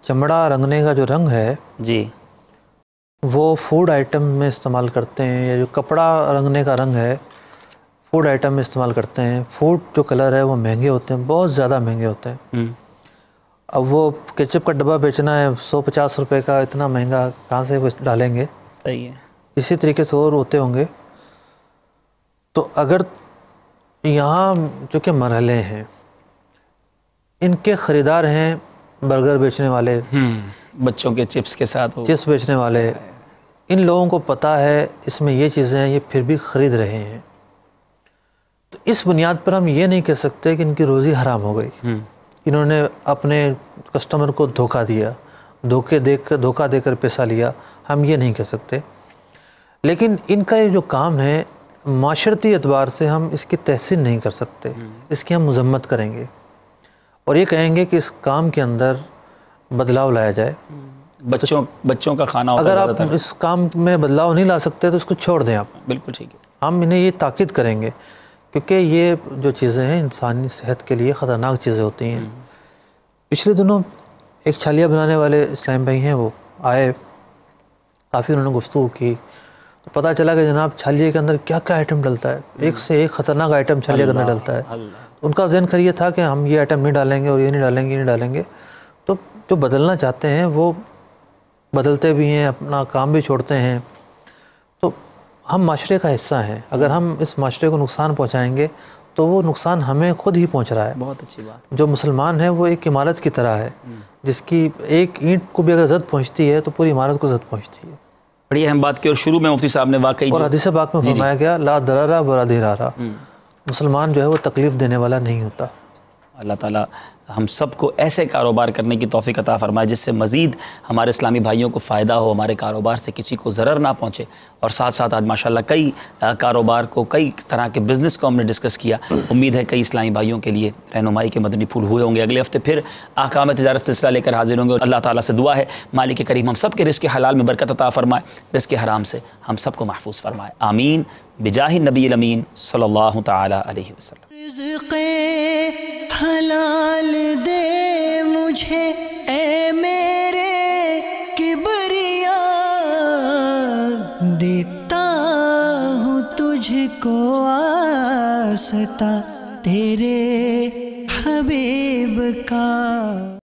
چمڑا رنگنے کا جو رنگ ہے جی وہ فوڈ آئٹم میں استعمال کرتے ہیں، یا جو کپڑا رنگنے کا رنگ ہے فوڈ آئٹم میں استعمال کرتے ہیں۔ فوڈ جو کلر ہے وہ مہنگے ہوتے ہیں، بہت زیادہ مہنگے ہوتے ہیں۔ اب وہ کیچپ کا ڈبہ بیچنا ہے 150 روپے کا، اتنا مہنگا کہاں سے وہ ڈالیں گے؟ صحیح ہے، اسی طریقے سے اور ہوتے ہوں گے. تو اگر یہاں جو کہ مرحلے ہیں، ان کے خریدار ہیں برگر بیچنے والے، بچوں کے چپس کے ساتھ چپس بیچنے والے، ان لوگوں کو پتہ ہے اس میں یہ چیزیں ہیں، یہ پھر بھی خرید رہے ہیں. تو اس بنیاد پر ہم یہ نہیں کہہ سکتے کہ ان کی روزی حرام ہو گئی، انہوں نے اپنے کسٹمر کو دھوکہ دیا، دھوکہ دے کر پیسہ لیا، ہم یہ نہیں کہہ سکتے. لیکن ان کا یہ جو کام ہے معاشرتی اعتبار سے ہم اس کی تحسین نہیں کر سکتے، اس کی ہم مذمت کریں گے اور یہ کہیں گے کہ اس کام کے اندر بدلاؤ لایا جائے. بچوں کا کھانا ہوتا اگر ہے، آپ اس کام میں بدلاؤ نہیں لا سکتے تو اس کو چھوڑ دیں. آپ بالکل ٹھیک ہے. ہم انہیں یہ تاکید کریں گے کیونکہ یہ جو چیزیں ہیں انسانی صحت کے لیے خطرناک چیزیں ہوتی ہیں. پچھلے دنوں ایک چھالیہ بنانے والے اسلام بھائی ہیں، وہ آئے، کافی انہوں نے گفتگو کی تو پتہ چلا کہ جناب چھالیے کے اندر کیا کیا آئٹم ڈلتا ہے، ایک سے ایک خطرناک آئٹم چھالیے کے اندر ڈلتا ہے. ان کا ذہن خیر یہ تھا کہ ہم یہ آئٹم نہیں ڈالیں گے اور یہ نہیں ڈالیں گے، یہ نہیں ڈالیں گے. تو جو بدلنا چاہتے ہیں وہ بدلتے بھی ہیں، اپنا کام بھی چھوڑتے ہیں. تو ہم معاشرے کا حصہ ہیں، اگر ہم اس معاشرے کو نقصان پہنچائیں گے تو وہ نقصان ہمیں خود ہی پہنچ رہا ہے. بہت اچھی بات. جو مسلمان ہے وہ ایک عمارت کی طرح ہے، جس کی ایک اینٹ کو بھی اگر زد پہنچتی ہے تو پوری عمارت کو زد پہنچتی ہے. بڑی اہم بات کی، اور شروع میں مفتی صاحب نے واقعی اور حدیث پاک میں فرمایا گیا لا ضرر ولا ضرار، مسلمان جو ہے وہ تکلیف دینے والا نہیں ہوتا. اللہ تعالیٰ ہم سب کو ایسے کاروبار کرنے کی توفیق عطا فرمائے جس سے مزید ہمارے اسلامی بھائیوں کو فائدہ ہو، ہمارے کاروبار سے کسی کو ضرر نہ پہنچے. اور ساتھ ساتھ آج ماشاءاللہ کئی کاروبار کو، کئی طرح کے بزنس کو ہم نے ڈسکس کیا. امید ہے کئی اسلامی بھائیوں کے لیے رہنمائی کے مدنی پھول ہوئے ہوں گے. اگلے ہفتے پھر احکام تجارت سلسلہ لے کر حاضر ہوں گے. اور اللہ تعالیٰ سے دعا ہے مالک کریم ہم سب کے رزق حلال میں برکت عطا فرمائے، رزق حرام سے ہم سب کو محفوظ فرمائے. آمین بجاہ النبی الامین صلی اللہ تعالیٰ علیہ وسلم. رزق حلال دے مجھے اے میرے کبریا، دیتا ہوں تجھ کو واسطہ تیرے حبیب کا.